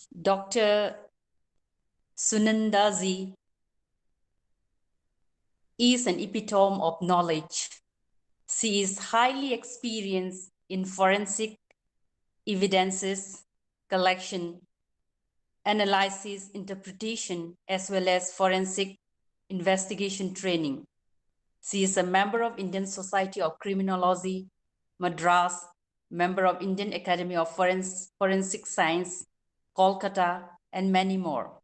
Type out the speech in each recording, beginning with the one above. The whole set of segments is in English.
Dr. Sunandaji is an epitome of knowledge. She is highly experienced in forensic evidences, collection, analysis, interpretation, as well as forensic investigation training. She is a member of Indian Society of Criminology, Madras, member of Indian Academy of Forensic Science, Kolkata, and many more.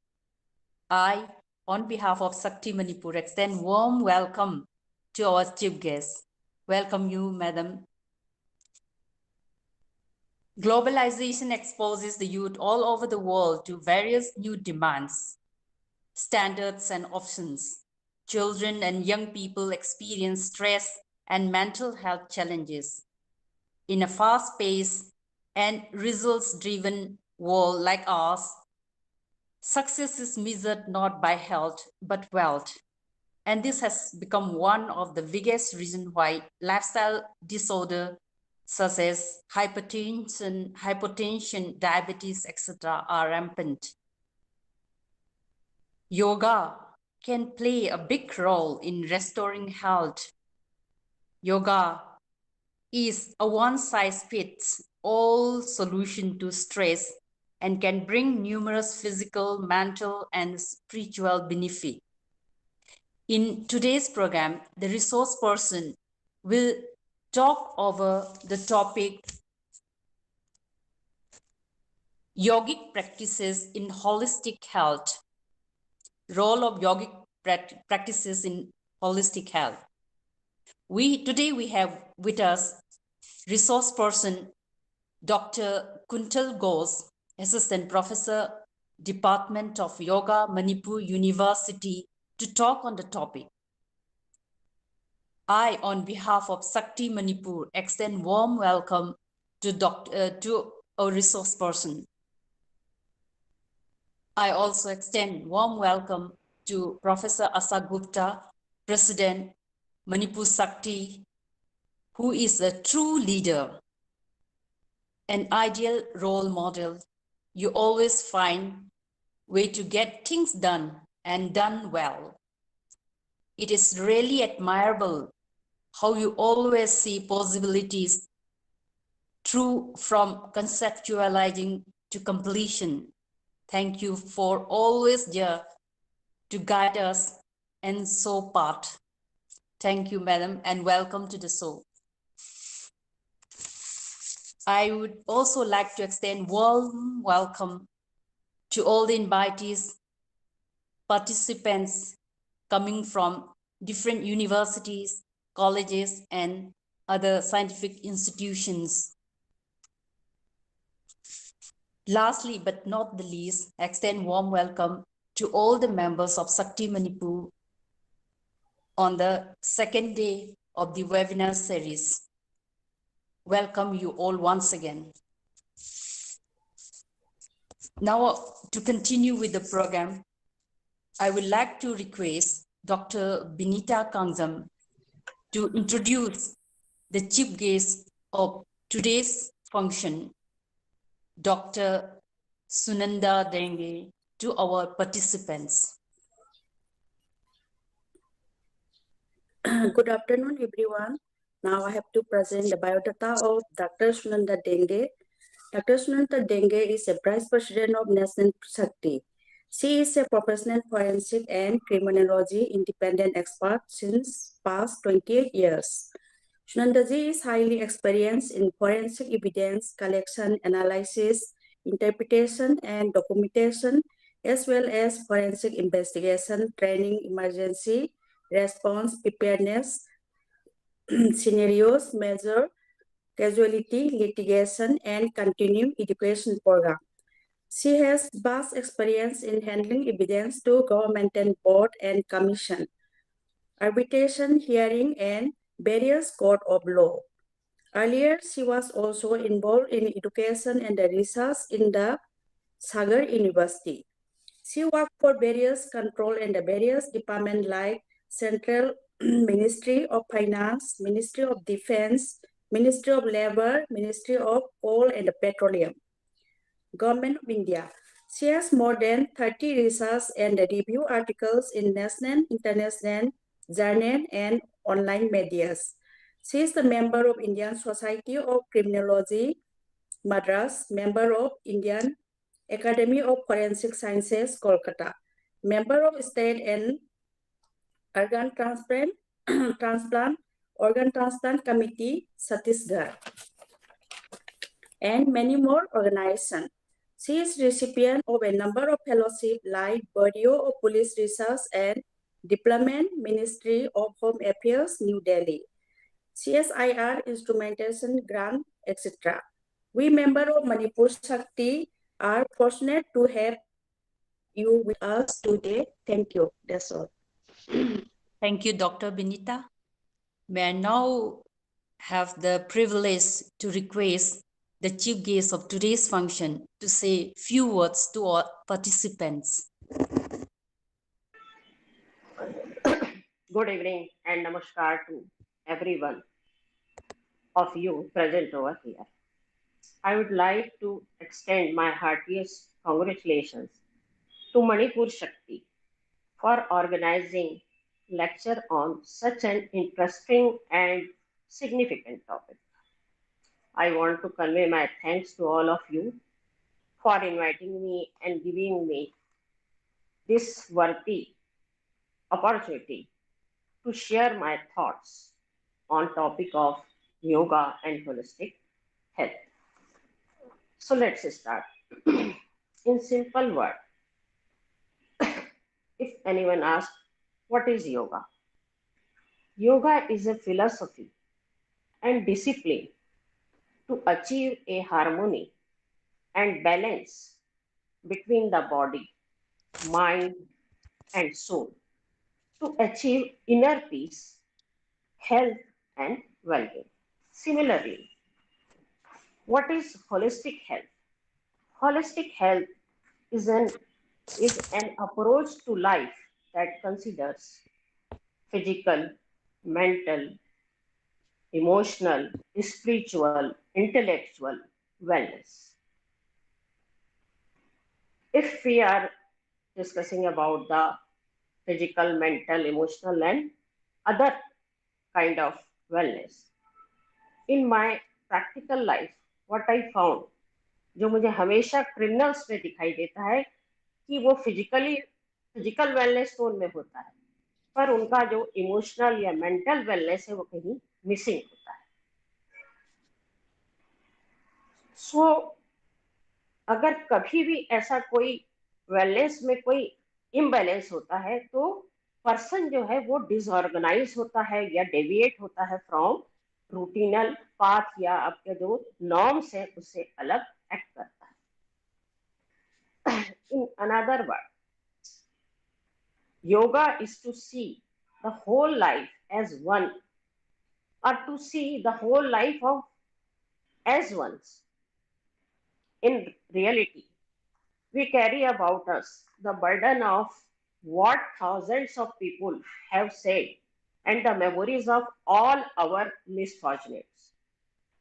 I, on behalf of Shakti Manipur, extend warm welcome to our chief guest. Welcome you, Madam. Globalization exposes the youth all over the world to various new demands, standards, and options. Children and young people experience stress and mental health challenges. In a fast-paced and results-driven world like ours, success is measured not by health, but wealth. And this has become one of the biggest reasons why lifestyle disorder such as hypertension, diabetes, etc. are rampant. Yoga can play a big role in restoring health. Yoga is a one-size-fits-all solution to stress and can bring numerous physical, mental, and spiritual benefits. In today's program, the resource person will talk over the topic Yogic practices in holistic health, role of yogic practices in holistic health. Today we have with us resource person Dr. Kuntal Ghosh, Assistant Professor, Department of Yoga, Manipur University, to talk on the topic. I, on behalf of Shakti Manipur, extend warm welcome to our resource person. I also extend warm welcome to Professor Asa Gupta, President, Manipur Shakti, who is a true leader, an ideal role model. You always find way to get things done and done well. It is really admirable how you always see possibilities through from conceptualizing to completion. Thank you for always there to guide us and so part. Thank you, madam, and welcome to the show. I would also like to extend warm welcome to all the invitees, participants coming from different universities, colleges, and other scientific institutions. Lastly, but not the least, I extend warm welcome to all the members of Shakti Manipur on the second day of the webinar series. Welcome you all once again. Now, to continue with the program, I would like to request Dr. Binita Kangzam to introduce the chief guest of today's function, Dr. Sunanda Denge, to our participants. Good afternoon, everyone. Now I have to present the biodata of Dr. Sunanda Denge. Dr. Sunanda Denge is a Vice President of National Shakti. She is a professional forensic and criminology independent expert since past 28 years. Sunandaji is highly experienced in forensic evidence collection, analysis, interpretation, and documentation, as well as forensic investigation, training, emergency response, preparedness, scenarios, measure, casualty, litigation, and continuing education program. She has vast experience in handling evidence to governmental board and commission, arbitration, hearing, and various court of law. Earlier, she was also involved in education and research in the Sagar University. She worked for various control and various departments like Central Ministry of Finance, Ministry of Defense, Ministry of Labor, Ministry of Coal and Petroleum, Government of India. She has more than 30 research and review articles in national, international, journal, and online medias. She is the member of Indian Society of Criminology, Madras, member of Indian Academy of Forensic Sciences, Kolkata, member of State and Organ Transplant Committee, Chhattisgarh, and many more organizations. She is recipient of a number of fellowships like Bureau of Police Research and Deployment Ministry of Home Affairs, New Delhi, CSIR Instrumentation Grant, etc. We members of Manipur Shakti are fortunate to have you with us today. Thank you. That's all. Thank you, Dr. Binita. May I now have the privilege to request the chief guest of today's function to say few words to all participants. Good evening and namaskar to everyone of you present over here. I would like to extend my heartiest congratulations to Manipur Shakti for organizing lecture on such an interesting and significant topic. I want to convey my thanks to all of you for inviting me and giving me this worthy opportunity to share my thoughts on topic of yoga and holistic health. So let's start. In simple word, if anyone asks, what is yoga? Yoga is a philosophy and discipline to achieve a harmony and balance between the body, mind, and soul to achieve inner peace, health, and well-being. Similarly, what is holistic health? Holistic health is an approach to life that considers physical, mental, emotional, spiritual, intellectual wellness. If we are discussing about the physical, mental, emotional, and other kind of wellness, in my practical life, what I found, जो मुझे हमेशा criminals में दिखाई देता है कि वो physical wellness तो उनमें होता है, पर उनका जो इमोशनल या मेंटल वेलनेस है वो कहीं मिसिंग होता है. सो अगर कभी भी ऐसा कोई वेलनेस में कोई इम्बैलेंस होता है तो पर्सन जो है वो डिसऑर्गेनाइज होता है या डेविएट होता है फ्रॉम रूटीनल पाथ या आपके जो नॉर्म्स है उससे अलग एक्ट करता है. In another word, yoga is to see the whole life as one, or to see the whole life of as ones. In reality, we carry about us the burden of what thousands of people have said and the memories of all our misfortunates.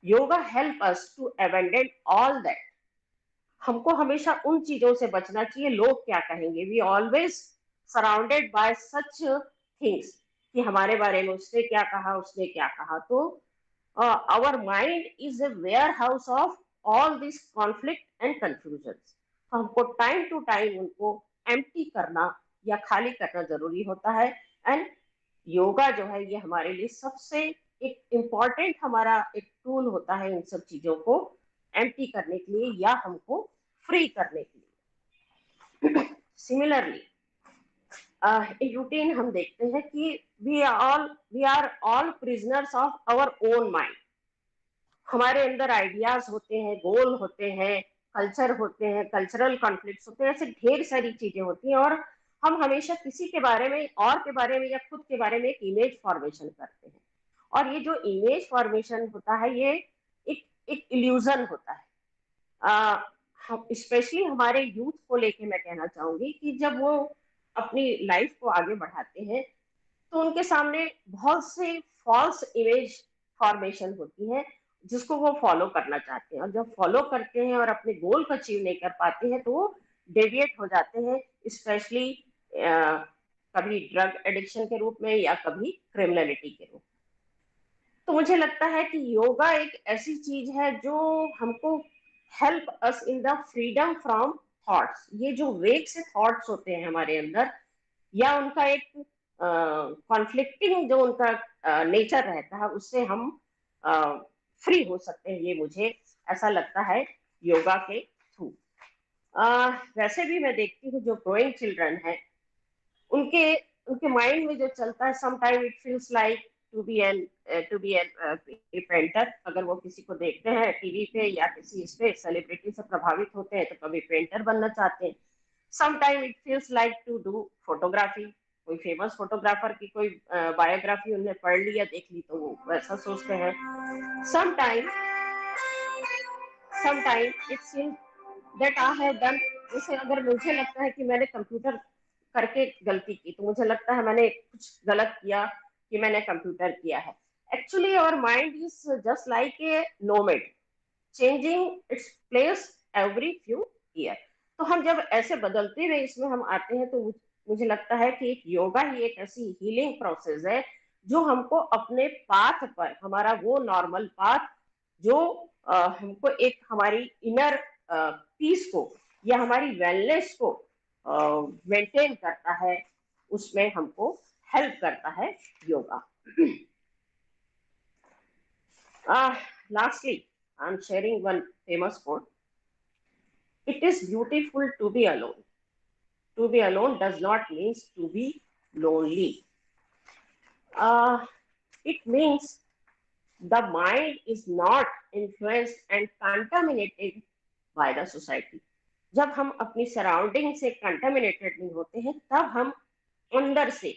Yoga helps us to abandon all that. हमको हमेशा उन चीजों से बचना चाहिए, लोग क्या कहेंगे. We always surrounded by such things कि हमारे बारे में उसने क्या कहा, उसने क्या कहा. तो our mind is a warehouse of all this conflict and confusions. हमको टाइम टू टाइम उनको एम्प्टी करना या खाली करना जरूरी होता है. एंड योगा जो है ये हमारे लिए सबसे एक इम्पॉर्टेंट हमारा एक टूल होता है इन सब चीजों को एम्प्टी करने के लिए या हमको फ्री करने के लिए. सिमिलरली in routine हम देखते हैं कि we are all prisoners of our own mind. हमारे अंदर आइडियाज होते हैं, गोल होते हैं, कल्चर होते हैं, कल्चरल कॉन्फ्लिक्ट्स होते हैं, ऐसे ढेर सारी चीजें होती हैं और हम हमेशा किसी के बारे में और के बारे में या खुद के बारे में एक इमेज फॉर्मेशन करते हैं. और ये जो इमेज फॉर्मेशन होता है ये एक इल्यूजन होता है. स्पेशली हमारे यूथ को लेके मैं कहना चाहूंगी कि जब वो अपनी लाइफ को आगे बढ़ाते हैं तो उनके सामने बहुत से फॉल्स इमेज फॉर्मेशन होती है जिसको वो फॉलो करना चाहते हैं. और जब फॉलो करते हैं और अपने गोल को अचीव नहीं कर पाते हैं तो डेविएट हो जाते हैं, स्पेशली कभी ड्रग एडिक्शन के रूप में या कभी क्रिमिनलिटी के रूप में। तो मुझे लगता है कि योगा एक ऐसी चीज है जो हमको help us in the freedom from thoughts. ये जो वेग से थॉट्स होते हैं हमारे अंदर, या उनका एक कॉन्फ्लिक्टिंग जो उनका नेचर रहता है, उससे हम फ्री हो सकते हैं। ये मुझे ऐसा लगता है योगा के थ्रू। वैसे भी मैं देखती हूँ जो ग्रोइंग चिल्ड्रन है, उनके उनके माइंड में जो चलता है, sometime it feels like to be an painter. अगर वो किसी को देखते हैं टीवी पे या किसी इस पे सेलिब्रिटी से प्रभावित होते हैं तो कभी पेंटर बनना चाहते हैं। Sometime it feels like to do photography. कोई फेमस फोटोग्राफर की कोई बायोग्राफी उन्हें पढ़ ली या देख ली तो वो वैसा सोचते हैं। Sometime it seems that I have done, जैसे अगर मुझे लगता है कि मैंने कंप्यूटर करके गलती की, तो मुझे लगता है मैंने कुछ गलत किया कि मैंने कंप्यूटर किया है। Actually our mind is just like a nomad, changing its place every few year. तो हम जब ऐसे बदलते हुए इसमें हम आते हैं, तो मुझे लगता है कि एक योगा ही एक ऐसी हीलिंग प्रोसेस है जो हमको अपने पाथ पर, हमारा वो नॉर्मल पाथ जो हमको एक हमारी इनर पीस को या हमारी वेलनेस को मेंटेन करता है, उसमें हमको हेल्प करता है yoga. Lastly, I'm sharing one famous quote. It is beautiful to be alone. To be alone does not mean to be lonely. It means the mind is not influenced and contaminated by the society. जब हम अपनी surrounding से contaminated नहीं होते हैं, तब हम अंदर से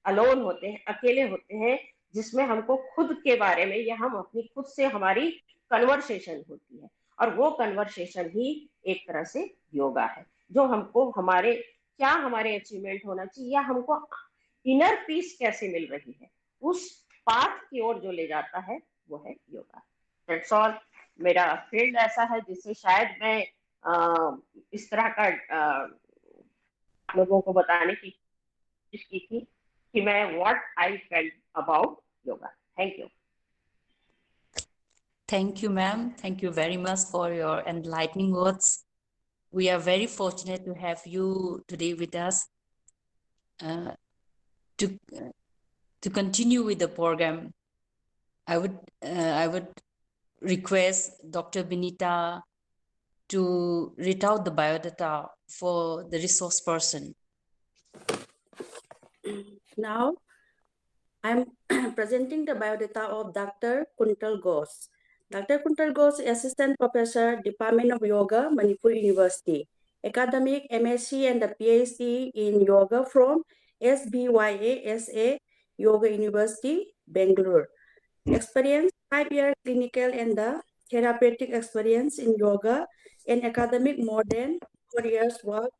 अलोन होते हैं, अकेले होते हैं, जिसमें हमको खुद के बारे में या हम अपनी खुद से हमारी कन्वर्सेशन होती है। और वो कन्वर्सेशन ही एक तरह से योगा है, जो हमको हमारे अचीवमेंट होना चाहिए या हमको इनर पीस कैसे मिल रही है, उस पाथ की ओर जो ले जाता है वो है योगा। That's all. मेरा फील्ड ऐसा है जिससे शायद मैं इस तरह का लोगों को बताने की कोशिश की थी कि मैं what I felt about yoga. Thank you. Thank you, ma'am. Thank you very much for your enlightening words. We are very fortunate to have you today with us. To continue with the program, I would request Dr. Binita to read out the biodata for the resource person. Now, I'm presenting the biodata of Dr. Kuntal Ghosh. Dr. Kuntal Ghosh, Assistant Professor, Department of Yoga, Manipur University. Academic MSc and the PhD in Yoga from SBYASA Yoga University, Bangalore. Experience 5 years clinical and the therapeutic experience in yoga, and academic more than 4 years work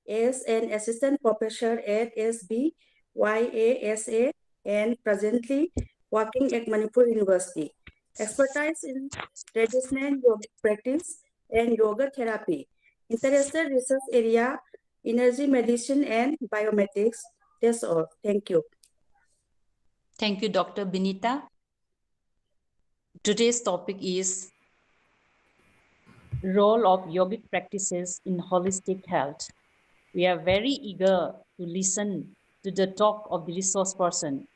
as an assistant professor at SBYASA and presently working at Manipur University. Expertise in traditional yoga practice and yoga therapy. Interested research area, energy medicine and biomedics. That's all. Thank you. Thank you, Dr. Binita. Today's topic is role of yogic practices in holistic health. We are very eager to listen to the talk of the resource person.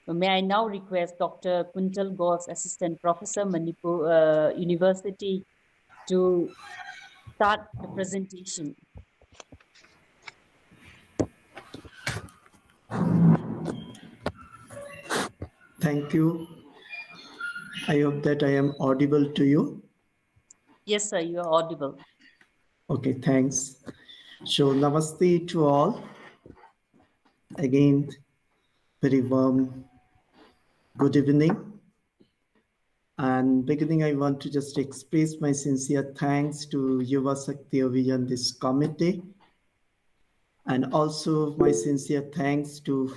May I now request Dr. Kuntal Ghosh, Assistant Professor, Manipur University, to start the presentation. Thank you. I hope that I am audible to you. Yes, sir, you are audible. Okay, thanks. So, namaste to all. Again, very warm good evening. And beginning, I want to just express my sincere thanks to Yuwa Shakti Abhiyan, this committee, and also my sincere thanks to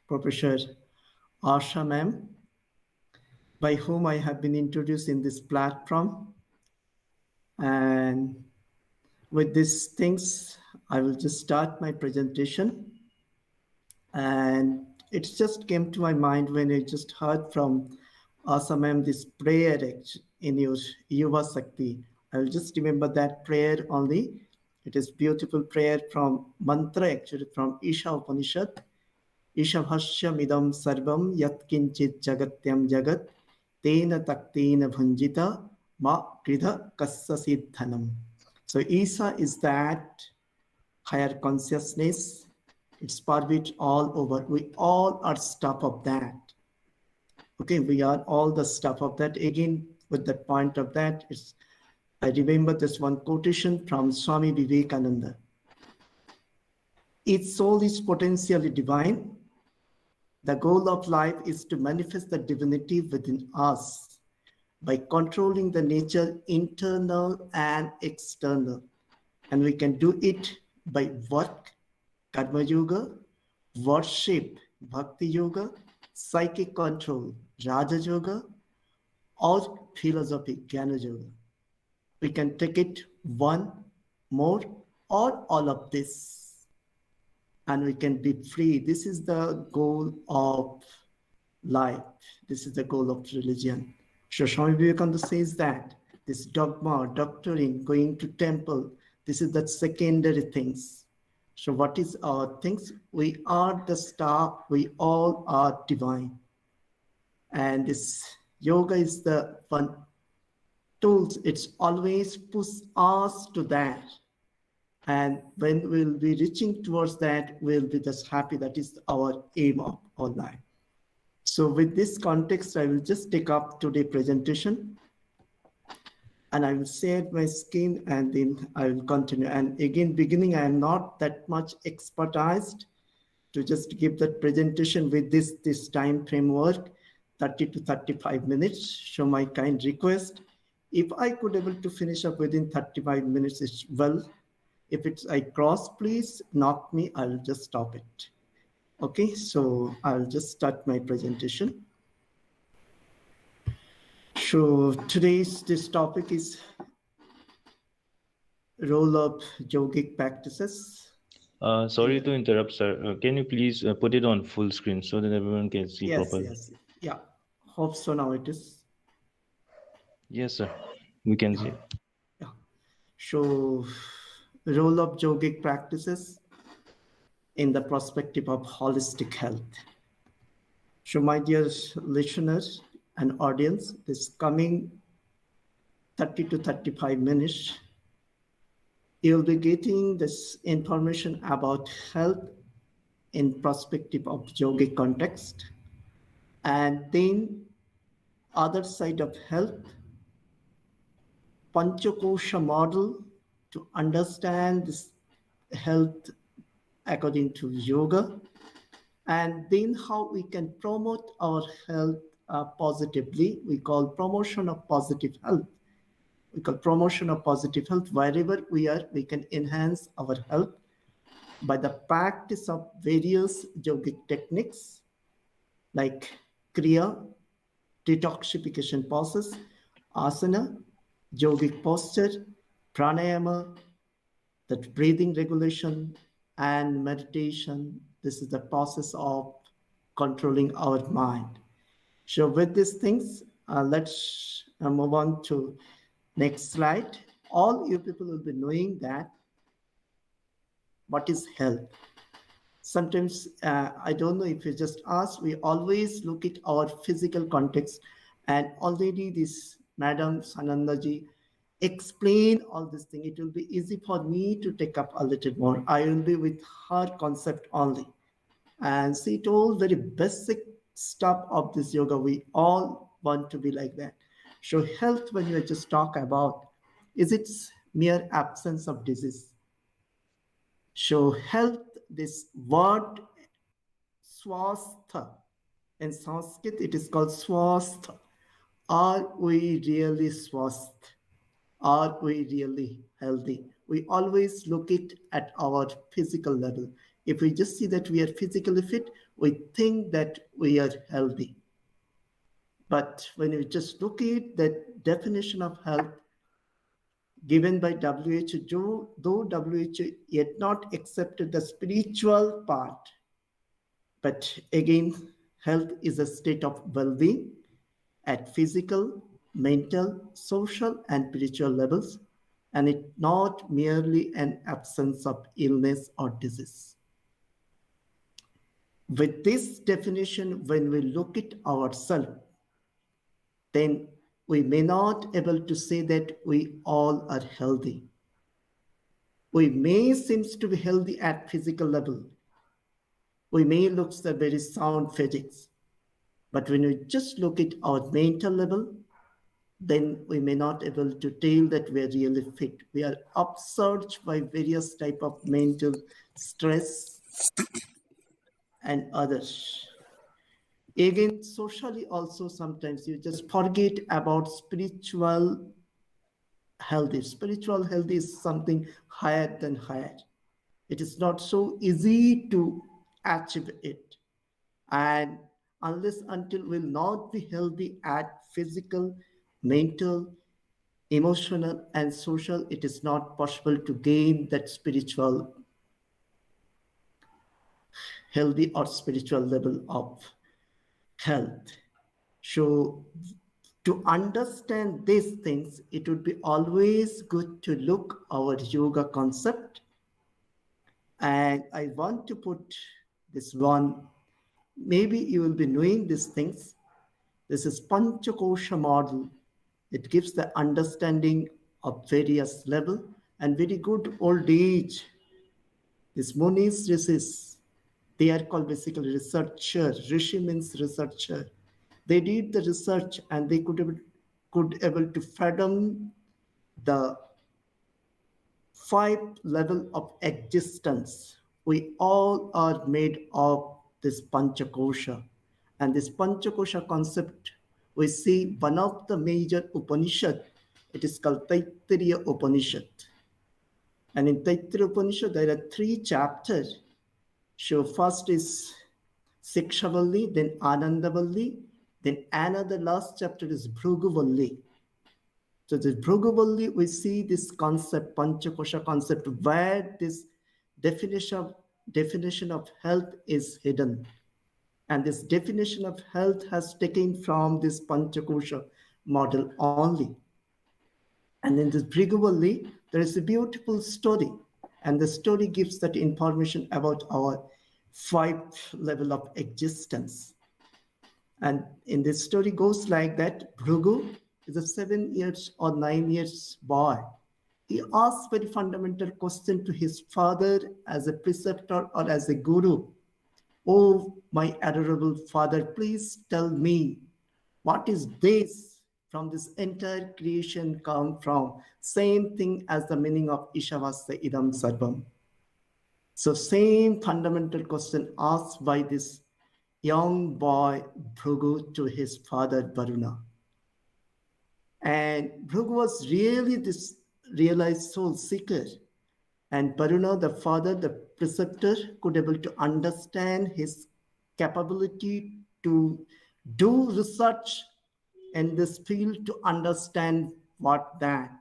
Professor Asha ma'am, by whom I have been introduced in this platform. And with these things, I will just start my presentation. And it just came to my mind when I just heard from Asamam this prayer in your Yuwa Shakti. I will just remember that prayer only. It is beautiful prayer from mantra, actually from Isha Upanishad. Ishabhasyam idam sarvam yat kinchit jagatyam jagat tena taktena bhunjita ma kridha kassasidhanam. So Isa is that higher consciousness. It's pervade all over. We all are stuff of that. Okay, we are all the stuff of that. Again, with that point of that, I remember this one quotation from Swami Vivekananda. Each soul is potentially divine. The goal of life is to manifest the divinity within us by controlling the nature internal and external. And we can do it by work, Karma Yoga, worship, Bhakti Yoga, psychic control, Raja Yoga, or philosophy, Jnana Yoga. We can take it one, more, or all of this. And we can be free. This is the goal of life. This is the goal of religion. So Swami Vivekananda says that this dogma, doctrine, going to temple, this is the secondary things. So what is our things? We are the star. We all are divine. And this yoga is the one tools. It's always push us to that. And when we'll be reaching towards that, we'll be just happy. That is our aim of our life. So with this context, I will just take up today's presentation. And I will share my screen and then I will continue. And again, beginning, I am not that much expertised to just give that presentation with this time framework, 30 to 35 minutes. So my kind request, if I could able to finish up within 35 minutes, it's well. If I cross, please knock me, I'll just stop it. Okay, so I'll just start my presentation. So this topic is role of yogic practices. Sorry to interrupt, sir. Can you please put it on full screen so that everyone can see properly? Yes. Yeah, hope so now it is. Yes, sir. We can see. Yeah. So role of yogic practices in the perspective of holistic health. So my dear listeners and audience, this coming 30 to 35 minutes, you'll be getting this information about health in perspective of yogic context, and then other side of health, Panchakosha model to understand this health according to yoga, and then how we can promote our health positively. We call promotion of positive health. We call promotion of positive health. Wherever we are, we can enhance our health by the practice of various yogic techniques like Kriya, detoxification process, asana, yogic posture, pranayama, that breathing regulation, and meditation. This is the process of controlling our mind. So with these things, let's move on to next slide. All you people will be knowing that what is health. Sometimes, I don't know if you just ask, we always look at our physical context, and already this Madam Sanandaji explain all this thing. It will be easy for me to take up a little more. I will be with her concept only. And she told very basic stuff of this yoga. We all want to be like that. So health, when you just talk about, is it mere absence of disease? So health, this word swastha, in Sanskrit it is called swastha. Are we really swasth? Are we really healthy? We always look at our physical level. If we just see that we are physically fit, we think that we are healthy. But when we just look at the definition of health, given by WHO, though WHO yet not accepted the spiritual part. But again, health is a state of well-being at physical, mental, social, and spiritual levels, and it's not merely an absence of illness or disease. With this definition, when we look at ourselves, then we may not able to say that we all are healthy. We may seems to be healthy at physical level. We may look the very sound physics, but when we just look at our mental level, then we may not able to tell that we are really fit. We are upsurged by various type of mental stress and others. Again, socially also sometimes you just forget about spiritual health. Spiritual health is something higher than higher. It is not so easy to achieve it. And unless until we'll not be healthy at physical, mental, emotional, and social, it is not possible to gain that spiritual healthy or spiritual level of health. So to understand these things, it would be always good to look our yoga concept. And I want to put this one, maybe you will be knowing these things. This is Panchakosha model. It gives the understanding of various level and very good old age. These munis, rishis, they are called basically researcher. Rishi means researcher. They did the research and they could able to fathom the 5 level of existence. We all are made of this Panchakosha. And this Panchakosha concept, we see one of the major Upanishad, it is called Taittiriya Upanishad. And in Taittiriya Upanishad, there are 3 chapters. So first is Sikshavalli, then Anandavalli, then another last chapter is Bhruguvalli. So this Bhruguvalli, we see this concept, Panchakosha concept, where this definition of health is hidden. And this definition of health has taken from this Panchakosha model only. And in this Bhruguvalli, there is a beautiful story. And the story gives that information about our 5 level of existence. And in this story goes like that, Bhrugu is a 7 years or 9 years boy. He asks very fundamental question to his father as a preceptor or as a guru. Oh, my adorable father, please tell me, what is this from this entire creation come from? Same thing as the meaning of Ishavasya idam sarvam. So same fundamental question asked by this young boy Bhrugu to his father Varuna. And Bhrugu was really this realized soul seeker. And Varuna, the father, the preceptor, could able to understand his capability to do research in this field to understand what that.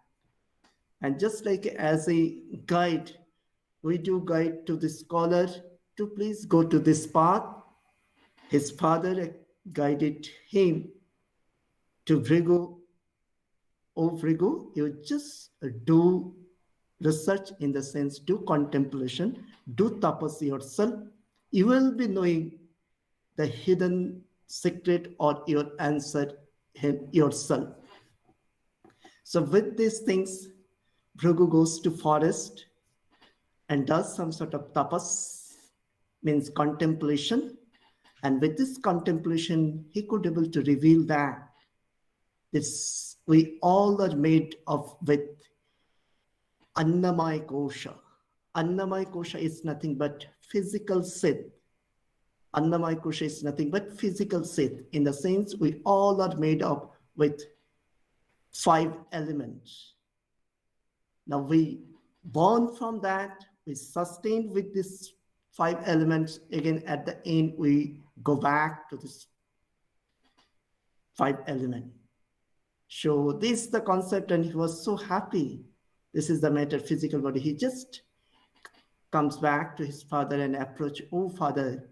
And just like as a guide, we do guide to the scholar to please go to this path. His father guided him to Bhrigu. Oh, Bhrigu, you just do research in the sense, do contemplation, do tapas yourself. You will be knowing the hidden secret or your answer yourself. So with these things, Bhrigu goes to forest and does some sort of tapas, means contemplation. And with this contemplation, he could able to reveal that this, we all are made of with Annamaya Kosha. Annamaya Kosha is nothing but physical Siddh. Annamaya Kosha is nothing but physical Siddh. In the sense, we all are made up with 5 elements. Now we born from that, we sustain with these 5 elements. Again, at the end, we go back to this 5 element. So this is the concept, and he was so happy This is the matter, physical body. He just comes back to his father and approach, oh father,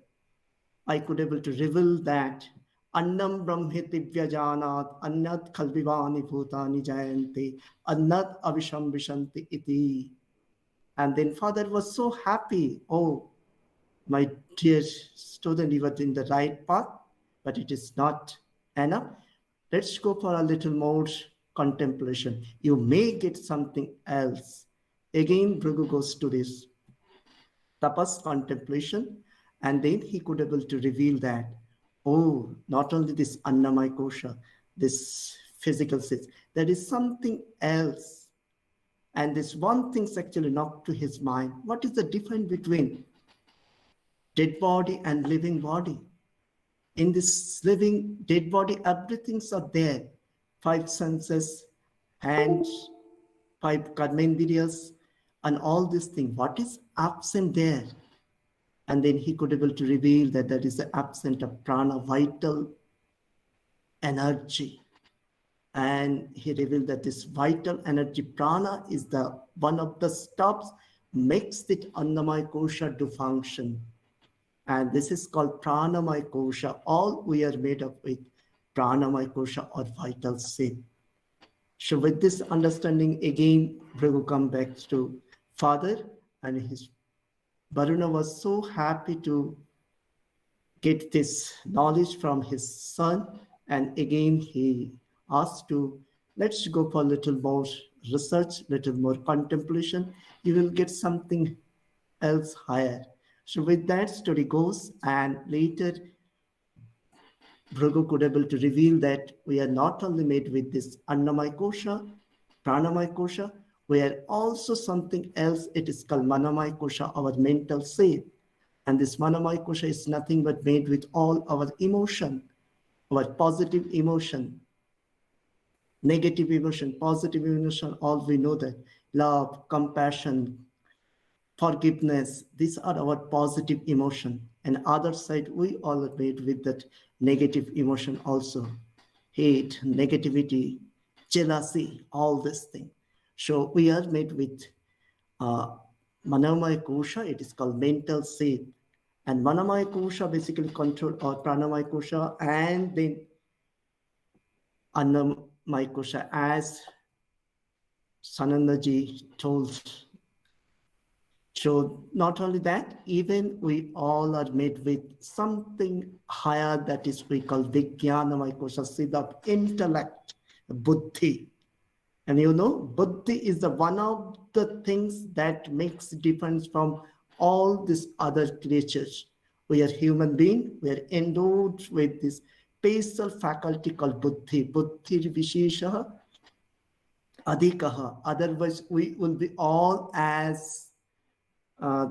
I could able to reveal that Annam Brahmeti Vyajanat Annat Khalvivani Bhutani Jayanti Annat Avisham Vishanti Iti. And then father was so happy. Oh, my dear student, you were in the right path, but it is not enough. Let's go for a little more contemplation. You may get something else. Again, Bhrigu goes to this tapas, contemplation, and then he could able to reveal that, oh, not only this Annamaya Kosha, this physical sense, there is something else. And this one thing's actually knocked to his mind. What is the difference between dead body and living body? In this living dead body, everything's are there. 5 senses, hands, 5 karmendriyas, and all these things. What is absent there? And then he could able to reveal that there is the absence of prana, vital energy. And he revealed that this vital energy, prana, is the one of the stops, makes it Annamaya Kosha to function. And this is called Pranamaya Kosha. All we are made of with Pranamaya Kosha or vital seed. So with this understanding, again, Bhrigu comes back to father, and his Varuna was so happy to get this knowledge from his son. And again, he asked to, let's go for a little more research, little more contemplation. You will get something else higher. So with that, story goes, and later Bhrigu could able to reveal that we are not only made with this Annamaya Kosha, Pranamaya Kosha, we are also something else. It is called Manamaya Kosha, our mental state. And this Manamaya Kosha is nothing but made with all our emotion, our positive emotion, negative emotion, positive emotion, all we know that. Love, compassion, forgiveness, these are our positive emotion. And other side, we all are made with that negative emotion also. Hate, negativity, jealousy, all this thing. So we are made with Manamaya Kosha, it is called mental state. And Manamaya Kosha basically control, or Pranamaya Kosha, and then Annamaya Kosha, as Sanandaji told. So not only that, even we all are made with something higher, that is we call Vijnanamaya Kosha, seed of intellect, buddhi. And you know, buddhi is the one of the things that makes difference from all these other creatures. We are human being, we are endowed with this special faculty called buddhi. Buddhi visheshaha adhikaha. Otherwise, we will be all as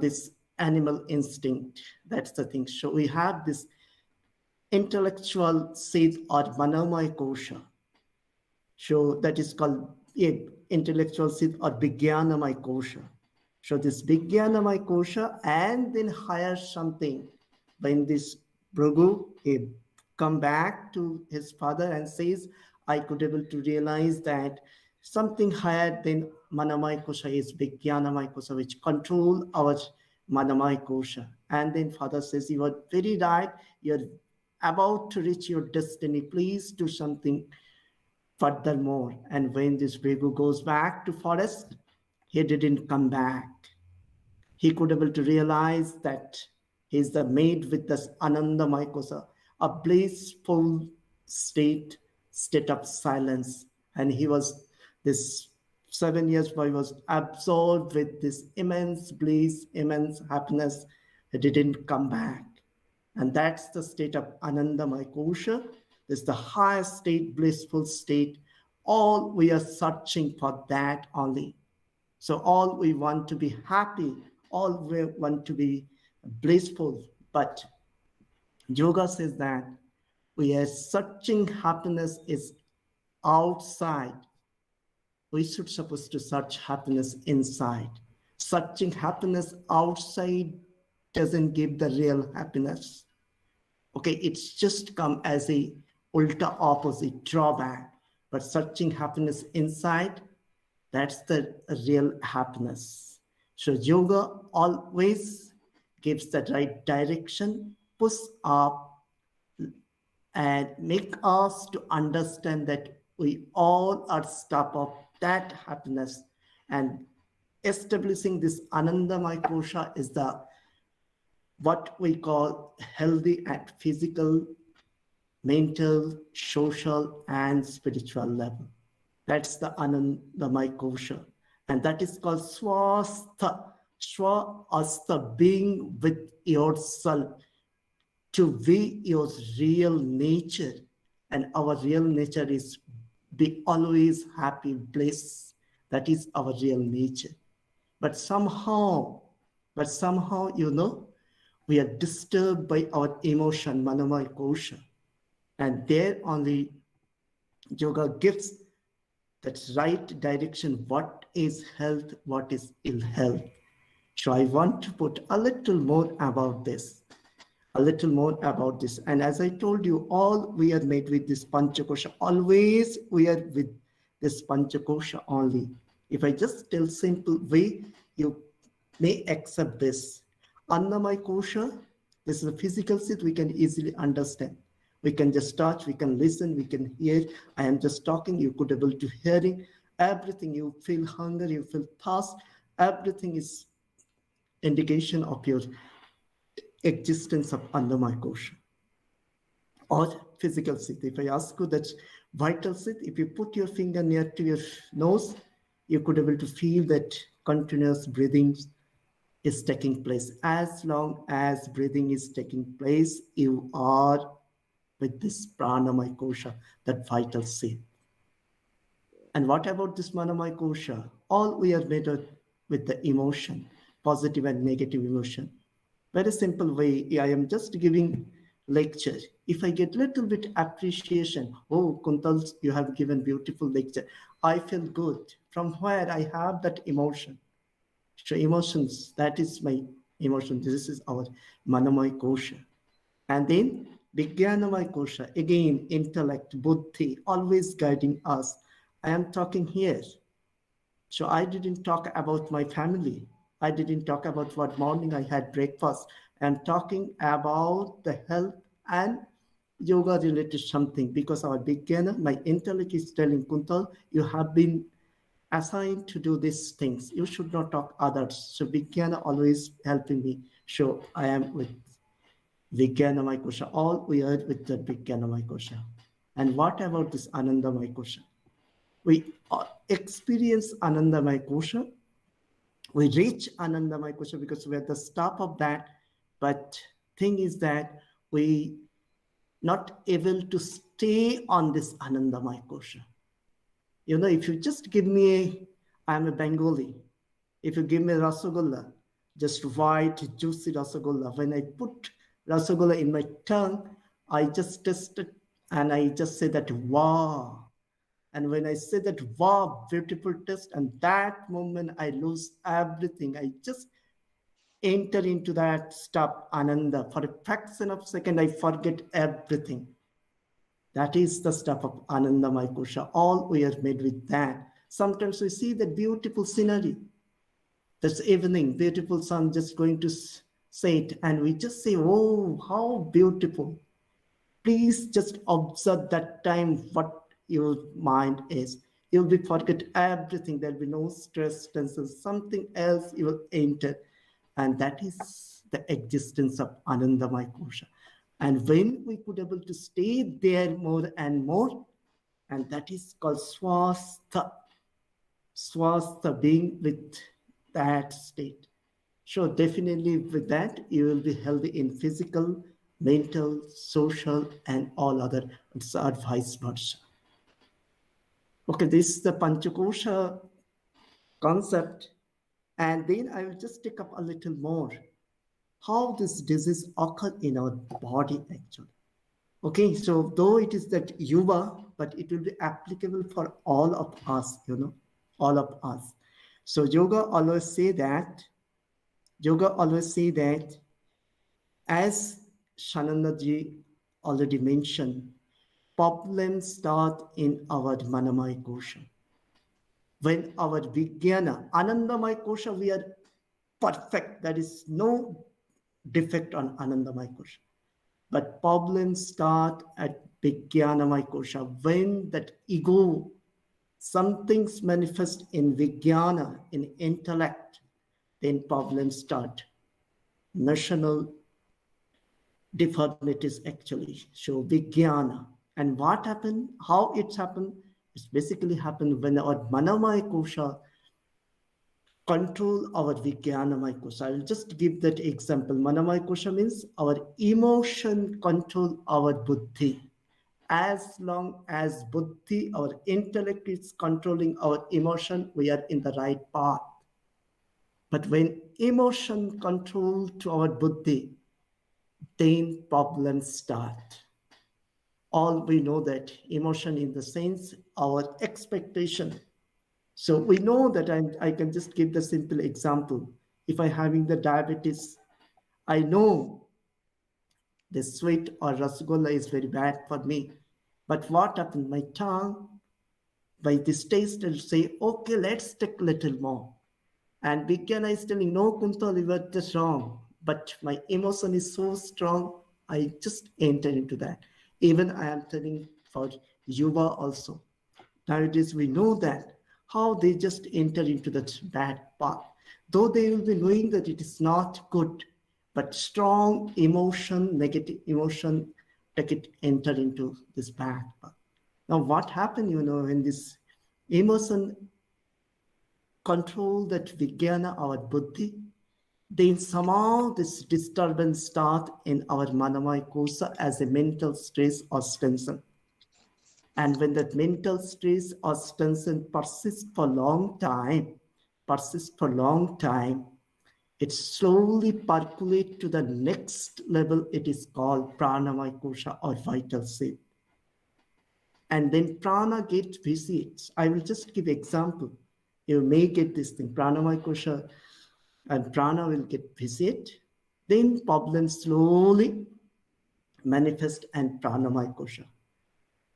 this animal instinct. That's the thing. So we have this intellectual seed or Manamaya Kosha. So that is called intellectual seed or Vijnanamaya Kosha. So this Vijnanamaya Kosha, and then hire something. When this Bhrigu, he come back to his father and says, I could able to realize that something higher than Manamaya Kosha is Vijnanamaya Kosha, which control our Manamaya Kosha. And then father says, you are very right. You're about to reach your destiny. Please do something furthermore. And when this Bhrigu goes back to forest, he didn't come back. He could able to realize that he's the made with this Anandamaya Kosha, a blissful state of silence. And he was, this 7 years boy was absorbed with this immense bliss, immense happiness. He didn't come back. And that's the state of Anandamaya Kosha. This is the highest state, blissful state. All we are searching for that only. So all we want to be happy, all we want to be blissful. But yoga says that we are searching happiness is outside. We should supposed to search happiness inside. Searching happiness outside doesn't give the real happiness. Okay, it's just come as a ultra opposite drawback. But searching happiness inside, That's the real happiness. So yoga always gives the right direction, push up, and make us to understand that we all are stuck of that happiness. And establishing this Anandamaya kosha is the what we call healthy at physical, mental, social, and spiritual level. That's the Anandamaya kosha. And that is called swastha. Swastha, being with yourself, to be your real nature. And our real nature is be always happy, bliss. That is our real nature. But somehow, we are disturbed by our emotion, Manamaya kosha. And there only yoga gives that right direction, what is health, what is ill health. So I want to put a little more about this. And as I told you, all we are made with this Panchakosha. Always we are with this Panchakosha only. If I just tell simple way, you may accept this. Annamaya kosha, this is a physical seat we can easily understand. We can just touch, we can listen, we can hear. I am just talking, you could able to hearing. Everything, you feel hunger, you feel thirst. Everything is indication of your existence of Annamaya kosha. Or physical seat. If I ask you that vital seat, if you put your finger near to your nose, you could able to feel that continuous breathing is taking place. As long as breathing is taking place, you are with this pranamaya kosha, that vital seat. And what about this manamaya kosha? All we are made with the emotion, positive and negative emotion. Very simple way, I am just giving lecture. If I get little bit appreciation, oh, Kuntal, you have given beautiful lecture, I feel good. From where I have that emotion. So emotions, that is my emotion. This is our manamaya kosha. And then Vijnanamaya kosha, again, intellect, buddhi, always guiding us. I am talking here. So I didn't talk about my family. I didn't talk about what morning I had breakfast. I'm talking about the health and yoga related something, because our beginner, my intellect is telling Kuntal, you have been assigned to do these things. You should not talk others. So Vijnana always helping me. So I am with Vijnanamaya kosha. All we are with the Vijnanamaya kosha. And what about this Anandamaya kosha? We experience Anandamaya kosha. We reach Anandamaya kosha because we're at the top of that. But thing is that we not able to stay on this Anandamaya kosha. You know, if you just give me, I'm a Bengali. If you give me Rasagolla, just white, juicy Rasagolla, when I put Rasagolla in my tongue, I just taste it and I just say that, wow. And when I say that, wow, beautiful taste, and that moment I lose everything. I just enter into that stuff, Ananda. For a fraction of a second, I forget everything. That is the stuff of Anandamaya kosha. All we are made with that. Sometimes we see that beautiful scenery. This evening, beautiful sun just going to set, and we just say, oh, how beautiful. Please just observe that time what your mind is. You'll be forget everything. There'll be no stress, tension, something else you will enter. And that is the existence of Anandamaya kosha. And when we could able to stay there more and more, and that is called swastha. Swastha, being with that state. So definitely with that, you will be healthy in physical, mental, social, and all other, or vice versa. Okay, this is the Panchakosha concept. And then I will just take up a little more how this disease occurs in our body actually. Okay, so though it is that Yuwa, but it will be applicable for all of us, all of us. So yoga always say that, as Shanandaji already mentioned, problems start in our Manamaya kosha. When our Vijnana, Anandamaya Kosha, we are perfect. There is no defect on Anandamaya Kosha. But problems start at Vijnanamaya Kosha. When that ego, some things manifest in Vijnana, in intellect, then problems start. National deformities actually show Vijnana. And what happened, how it's happened, it's basically happened when our Manamaya Kosha control our Vijnanamaya Kosha. I will just give that example. Manamaya Kosha means our emotion control our buddhi. As long as buddhi, our intellect is controlling our emotion, we are in the right path. But when emotion control to our buddhi, then problems start. All we know that emotion in the sense, our expectation. So we know that I can just give the simple example. If I'm having the diabetes, I know the sweet or rasgulla is very bad for me. But what happened? My tongue, by this taste, will say, okay, let's take a little more. And Vijnana is telling, no, Kuntal, you were just wrong. But my emotion is so strong, I just enter into that. Even I am telling for Yuwa also. Nowadays, we know that how they just enter into that bad path. Though they will be knowing that it is not good, but strong emotion, negative emotion, take it enter into this bad path. Now, what happened, when this emotion control that Vijnana, our buddhi, then somehow this disturbance start in our Manamaya Kosha as a mental stress or tension. And when that mental stress or tension persists for a long time, it slowly percolates to the next level. It is called Pranamaya Kosha or vital cell. And then prana gets visits. I will just give example. You may get this thing, Pranamaya Kosha, and prana will get visit. Then problems slowly manifest and Pranamaya Kosha.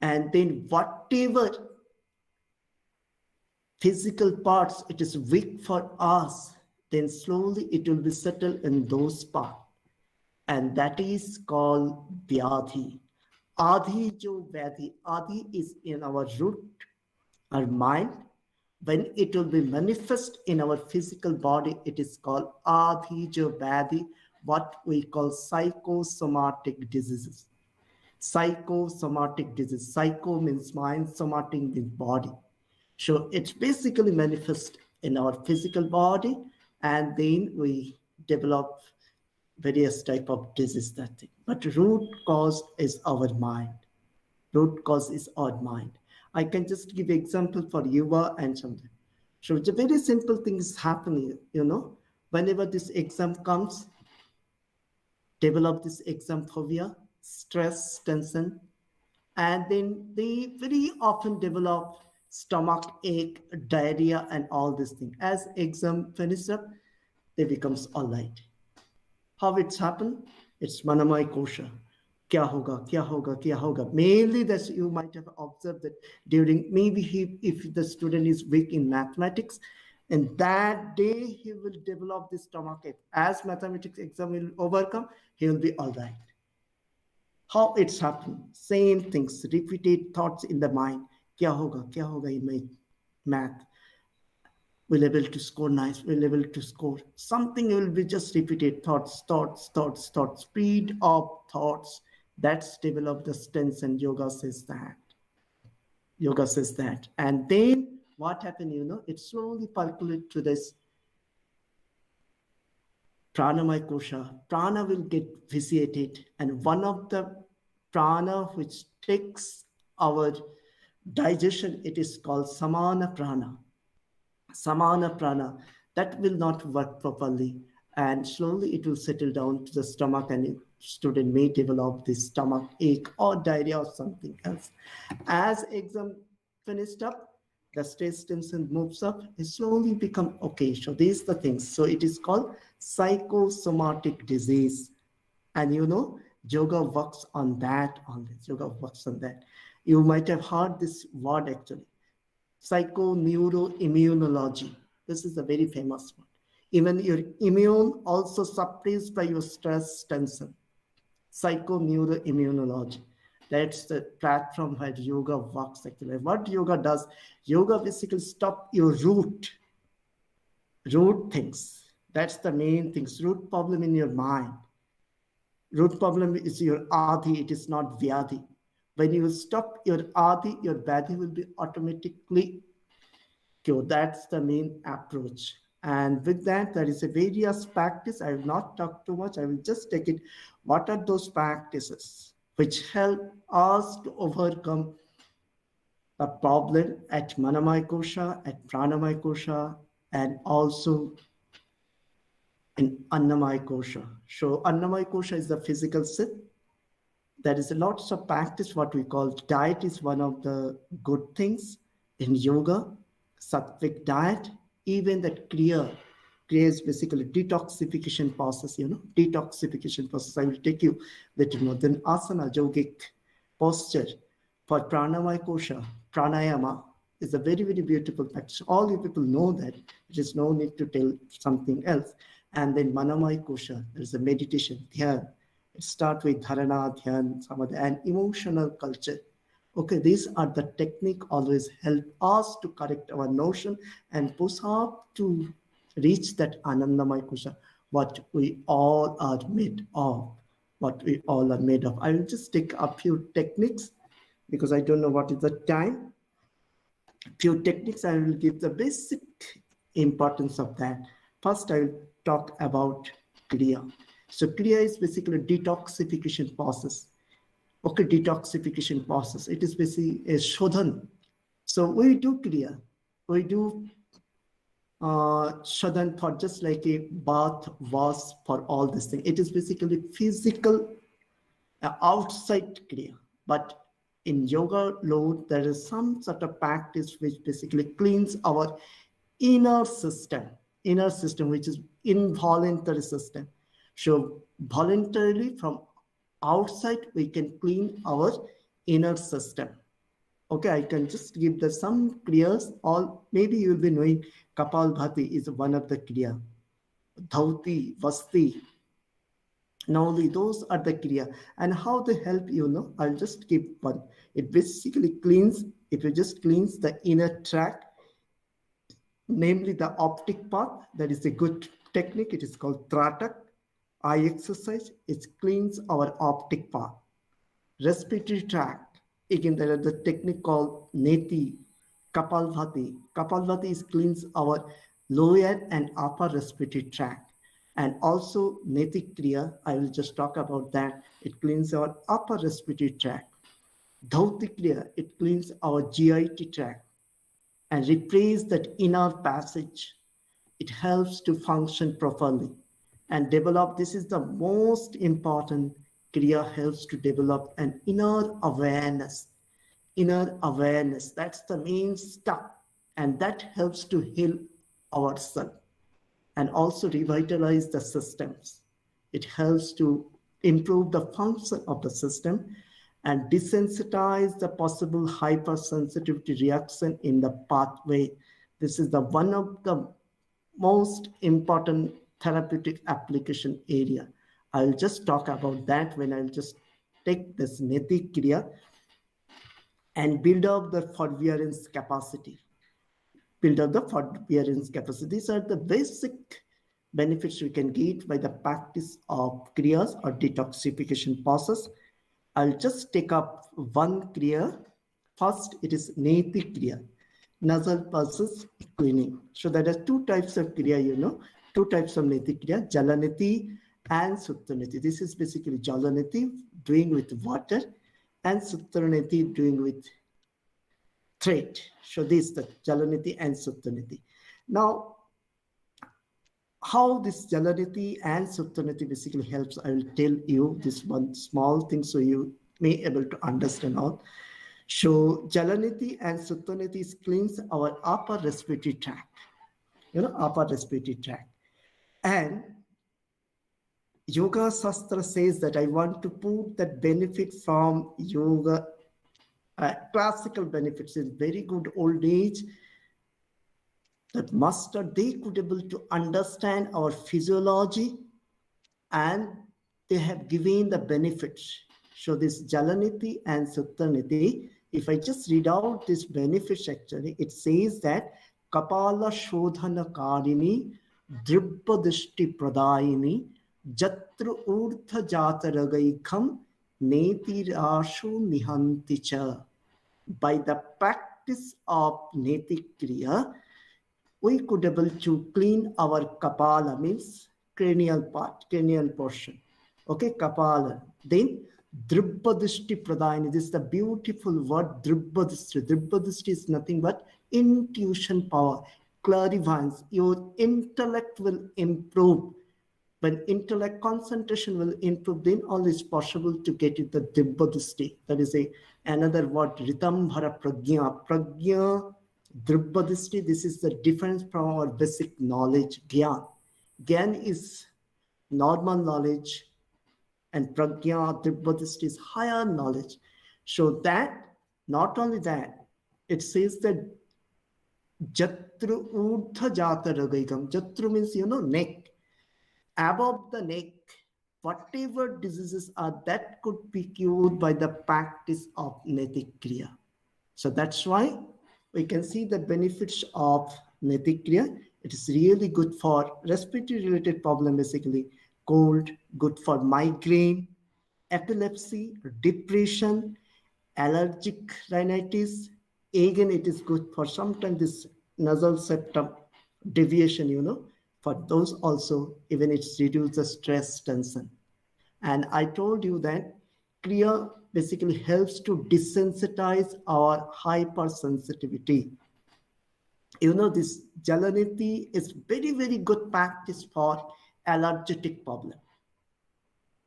And then whatever physical parts it is weak for us, then slowly it will be settled in those parts. And that is called Vyadhi. Adi jo Vyadhi. Adi is in our root, our mind. When it will be manifest in our physical body, it is called Adi jo Vyadhi, what we call psychosomatic diseases. Psychosomatic disease. Psycho means mind, somatic means body. So it's basically manifest in our physical body, and then we develop various type of disease that thing. But root cause is our mind. Root cause is our mind. I can just give example for Yuwa and something. So it's a very simple thing is happening, whenever this exam comes, develop this exam phobia, stress, tension, and then they very often develop stomach ache, diarrhea, and all these things. As exam finishes up, they becomes all right. How it's happened? It's Manamaya Kosha. Kya hoga, kya hoga, kya hoga. Mainly that you might have observed that during, maybe if the student is weak in mathematics, and that day he will develop this stomach ache. As mathematics exam will overcome, he will be all right. How it's happened? Same things, repeated thoughts in the mind. Kya hoga in my math. We'll able to score nice, we'll able to score. Something will be just repeated thoughts, speed of thoughts. That's developed the stance, and yoga says that. And then what happened, it slowly percolates to this Pranamaya Kosha. Prana will get vitiated, and one of the prana which takes our digestion, it is called Samana Prana. Samana prana, that will not work properly, and slowly it will settle down to the stomach, and student may develop this stomach ache or diarrhea or something else. As exam finished up, the stress tension moves up, it slowly become okay. So these are the things. So it is called psychosomatic disease. And yoga works on that only. Yoga works on that. You might have heard this word actually. Psychoneuroimmunology. This is a very famous one. Even your immune also suppressed by your stress tension. Psychoneuroimmunology. That's the platform where yoga works actually. What yoga does, yoga basically stop your root things. That's the main things. Root problem in your mind. Root problem is your adi, it is not vyadi. When you stop your adi, your vyadi will be automatically cured. That's the main approach. And with that, there is a various practice. I will not talk too much. I will just take it. What are those practices which help us to overcome a problem at Manamaya Kosha, at Pranamaya Kosha, and also in Annamaya Kosha. So Annamaya Kosha is the physical self. There is a lots of practice, what we call diet is one of the good things in yoga, sattvic diet, even that Kriya is basically detoxification process, detoxification process. I will take you little more. Then asana, yogic posture for pranamaya kosha, pranayama is a very, very beautiful practice. All you people know that. There is no need to tell something else. And then manamaya kosha, there is a meditation, dhyan. It starts with dharana, dhyan, samadhi, and emotional culture. Okay, these are the technique always help us to correct our notion and push up to reach that Anandamaya Kosha, what we all are made of, what we all are made of. I will just take a few techniques because I don't know what is the time. Few techniques, I will give the basic importance of that. First, I will talk about Kriya. So Kriya is basically a detoxification process. Okay, detoxification process. It is basically a shodhan. So we do Kriya. We do shodhan for just like a bath, wash for all this thing. It is basically physical outside Kriya. But in yoga law, there is some sort of practice which basically cleans our inner system, which is involuntary system. So voluntarily from outside, we can clean our inner system. Okay, I can just give the some kriyas. All maybe you will be knowing Kapalbhati is one of the kriya. Dhauti, Vasti. Now those are the kriya. And how they help I'll just give one. It basically cleans, if you just cleans the inner tract, namely the optic path, that is a good technique. It is called Tratak. Eye exercise, it cleans our optic path. Respiratory tract, again there is the technique called Neti, Kapalbhati. Kapalbhati is cleans our lower and upper respiratory tract. And also Neti Kriya, I will just talk about that. It cleans our upper respiratory tract. Dhauti Kriya, it cleans our GIT tract and repairs that inner passage. It helps to function properly and develop. This is the most important. Kriya helps to develop an inner awareness. That's the main stuff, and that helps to heal ourselves and also revitalize the systems. It helps to improve the function of the system and desensitize the possible hypersensitivity reaction in the pathway. This is the one of the most important therapeutic application area. I'll just talk about that when I'll just take this Neti Kriya and build up the forbearance capacity. These are the basic benefits we can get by the practice of Kriyas or detoxification process. I'll just take up one Kriya. First, it is Neti Kriya, nasal pulses cleaning. So there are two types of Kriya, two types of Neti Kriya, Jalaneti and Suttaneti. This is basically Jalaneti, doing with water, and Suttaneti, doing with thread. So this is the Jalaneti and Suttaneti. Now, how this Jalaneti and Suttaneti basically helps, I will tell you this one small thing so you may able to understand all. So Jalaneti and Suttaneti cleans our upper respiratory tract, upper respiratory tract. And Yoga Shastra says that I want to put that benefit from yoga classical benefits in very good old age, that master, they could able to understand our physiology, and they have given the benefits. So this Jalaniti and Suttaniti, if I just read out these benefits, actually, it says that Kapala Shodhana Karini, Dribpadishti Pradayini, Jatru Urtha Jataragaikham, Neti Rashu Nihanticha. By the practice of Neti Kriya, we could able to clean our Kapala, means cranial part, cranial portion. Okay, Kapala. Then Dribbadishti Pradayani. This is the beautiful word Dribbadishti. Dribbadishti is nothing but intuition power, clairvoyance. Your intellect will improve. When intellect concentration will improve, then all is possible to get it the Dribbadishti. That is another word, Ritambhara Pragya. Pragya, Dribbadishti, this is the difference from our basic knowledge, Gyan. Gyan is normal knowledge, and Pragya, Dribbadishti is higher knowledge. So that, not only that, it says that Jatru Urdha Jata Ragaikam. Jatru means, neck. Above the neck, whatever diseases are, that could be cured by the practice of Neti Kriya. So that's why we can see the benefits of Neti Kriya. It is really good for respiratory related problem, basically cold, good for migraine, epilepsy, depression, allergic rhinitis. Again, it is good for sometimes this nasal septum deviation, for those also, even it reduces the stress tension. And I told you that Kriya basically helps to desensitize our hypersensitivity. This Jalaniti is very, very good practice for allergic problem.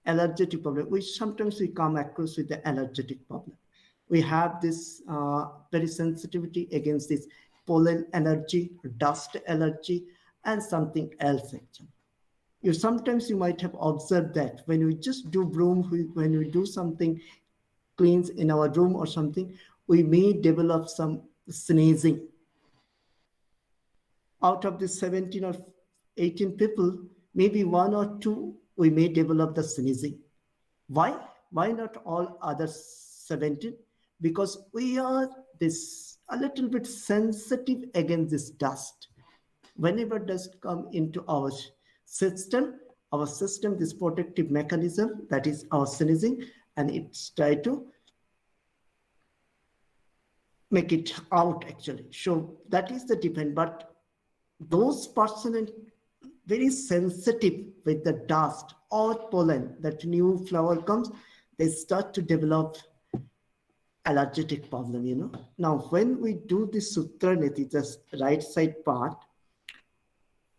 Allergic problem, which sometimes we come across with the allergic problem. We have this very sensitivity against this pollen allergy, dust allergy, and something else actually. Sometimes you might have observed that when we just do broom, when we do something cleans in our room or something, we may develop some sneezing. Out of the 17 or 18 people, maybe one or two, we may develop the sneezing. Why? Why not all other 17? Because we are a little bit sensitive against this dust. Whenever dust come into our system, this protective mechanism, that is our sneezing, and it's try to make it out actually. So that is the difference. But those persons very sensitive with the dust or pollen, that new flower comes, they start to develop allergic problem, Now, when we do this Sutra Niti, the right side part,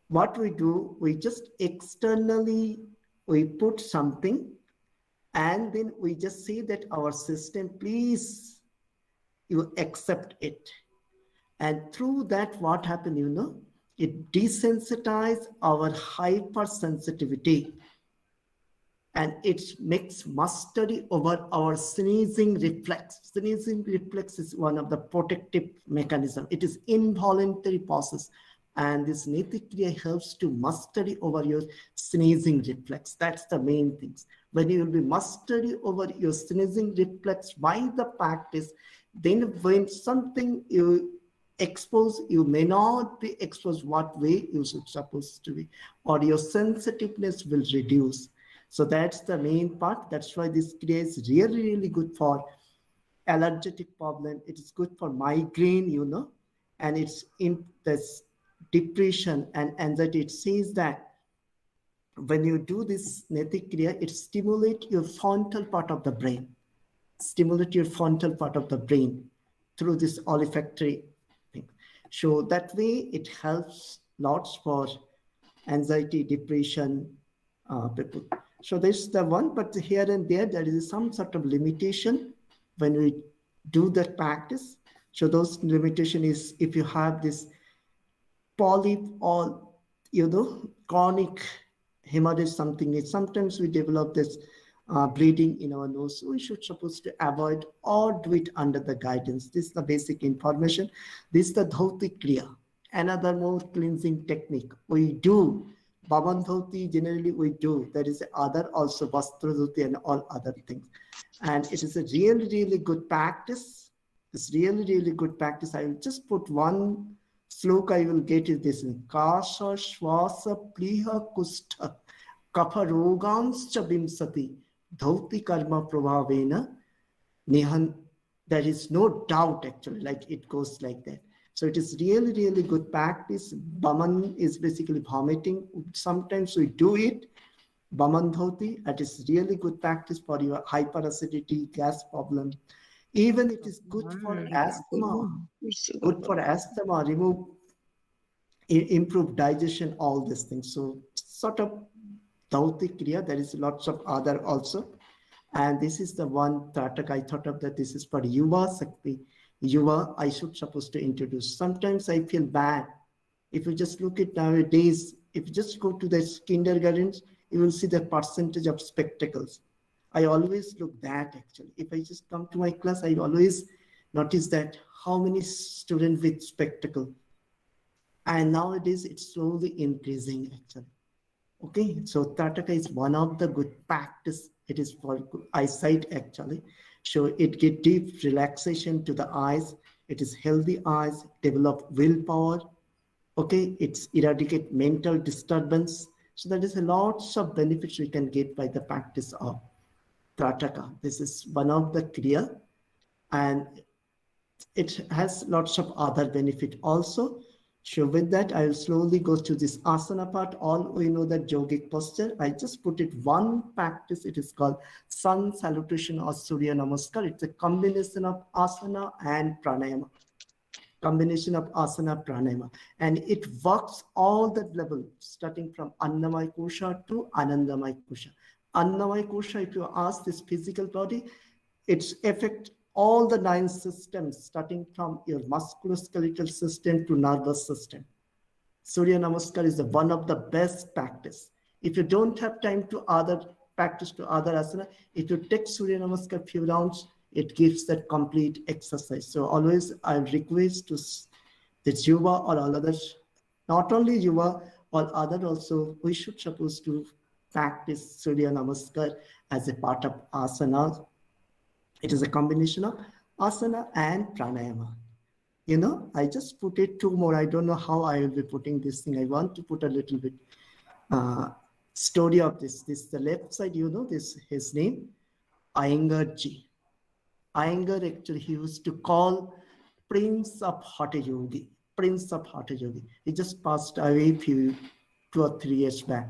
what we do, we just externally, we put something, and then we just say that our system, please, you accept it. And through that, what happened, it desensitizes our hypersensitivity, and it makes mastery over our sneezing reflex. Sneezing reflex is one of the protective mechanism. It is involuntary process. And this Neti Kriya helps to mastery over your sneezing reflex. That's the main things. When you will be mastery over your sneezing reflex by the practice, then when something you expose, you may not be exposed what way you should supposed to be, or your sensitiveness will reduce. So that's the main part. That's why this Kriya is really, really good for allergic problem. It is good for migraine, and it's in this depression and anxiety. It says that when you do this Neti Kriya, it stimulates your frontal part of the brain. Stimulate your frontal part of the brain through this olfactory thing. So that way it helps lots for anxiety, depression people. So this is the one, but here and there is some sort of limitation when we do that practice. So those limitation is if you have this polyp or chronic hemorrhage, something. Sometimes we develop this bleeding in our nose. So we should supposed to avoid or do it under the guidance. This is the basic information. This is the dhoti kriya. Another more cleansing technique. We do Baban dhoti, generally we do. There is other also vastra dhoti and all other things. And it is a really, really good practice. It's really, really good practice. I will just put one sloka, I will get it this in Kasha Shwasa Pliha Kusta Kapha Roganscha Vimsati Dhauti Karma Prabhavena Nihan. There is no doubt actually, like it goes like that. So it is really, really good practice. Baman is basically vomiting. Sometimes we do it. Baman dhoti, that is really good practice for your hyperacidity, gas problem. Even it is good for asthma. Good for asthma, improve digestion, all these things. So sort of dhauti kriya, there is lots of other also. And this is the one Tatak I thought of that this is for Yuwa Shakti. Yuwa, I should supposed to introduce. Sometimes I feel bad. If you just look at nowadays, if you just go to the kindergartens, you will see the percentage of spectacles. I always look that actually. If I just come to my class, I always notice that how many students with spectacle. And nowadays it's slowly increasing actually. Okay, so Tataka is one of the good practice. It is for eyesight actually. So it gives deep relaxation to the eyes. It is healthy eyes, develop willpower. Okay, it's eradicate mental disturbance. So there is a lots of benefits we can get by the practice of Tataka. This is one of the kriya, and it has lots of other benefit also. So with that, I will slowly go to this asana part. All we know that yogic posture. I just put it one practice. It is called sun salutation or Surya Namaskar. It's a combination of asana and pranayama. Combination of asana pranayama. And it works all that level, starting from Annamaya Kosha to Anandamaya Kosha. Annamaya Kosha, if you ask this physical body, its affect all the 9 systems, starting from your musculoskeletal system to nervous system. Surya Namaskar is one of the best practice. If you don't have time to practice to other asana, if you take Surya Namaskar few rounds, it gives that complete exercise. So always I request to this Yuwa or all others, not only Yuwa, all other also, we should supposed to practice Surya Namaskar as a part of asana. It is a combination of asana and pranayama. You know, I just put it 2 more. I don't know how I will be putting this thing. I want to put a little bit story of this. This the left side, you know, this his name, Iyengarji. Iyengar actually he used to call Prince of Hatha Yogi. Prince of Hatha Yogi. He just passed away 2 or 3 years back.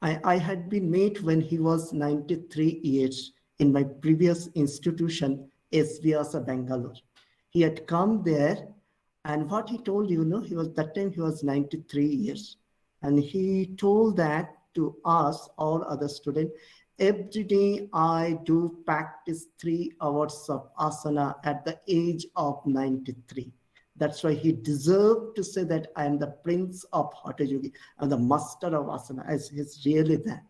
I had been met when he was 93 years in my previous institution, SVS Bangalore. He had come there, and what he told, you know, that time he was 93 years. And he told that to us, all other students, every day I do practice 3 hours of asana at the age of 93. That's why he deserved to say that I am the Prince of Hatha Yogi. I'm the master of asana, as he's really that.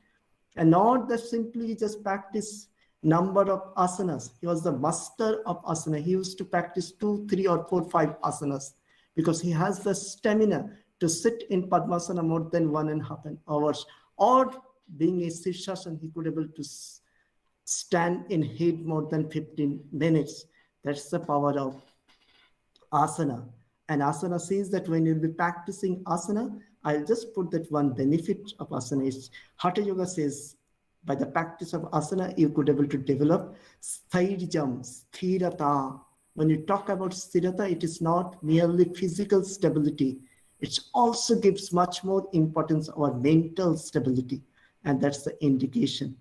And not that simply just practice number of asanas. He was the master of asana. He used to practice 2, 3, or 4, 5 asanas because he has the stamina to sit in Padmasana more than 1.5 hours, or being a Sirsasana, he could able to stand in head more than 15 minutes. That's the power of asana. And asana says that when you'll be practicing asana, I'll just put that one benefit of asana is Hatha Yoga says by the practice of asana, you could able to develop sthairjam, sthirata. When you talk about sthirata, it is not merely physical stability. It also gives much more importance to our mental stability. And that's the indication.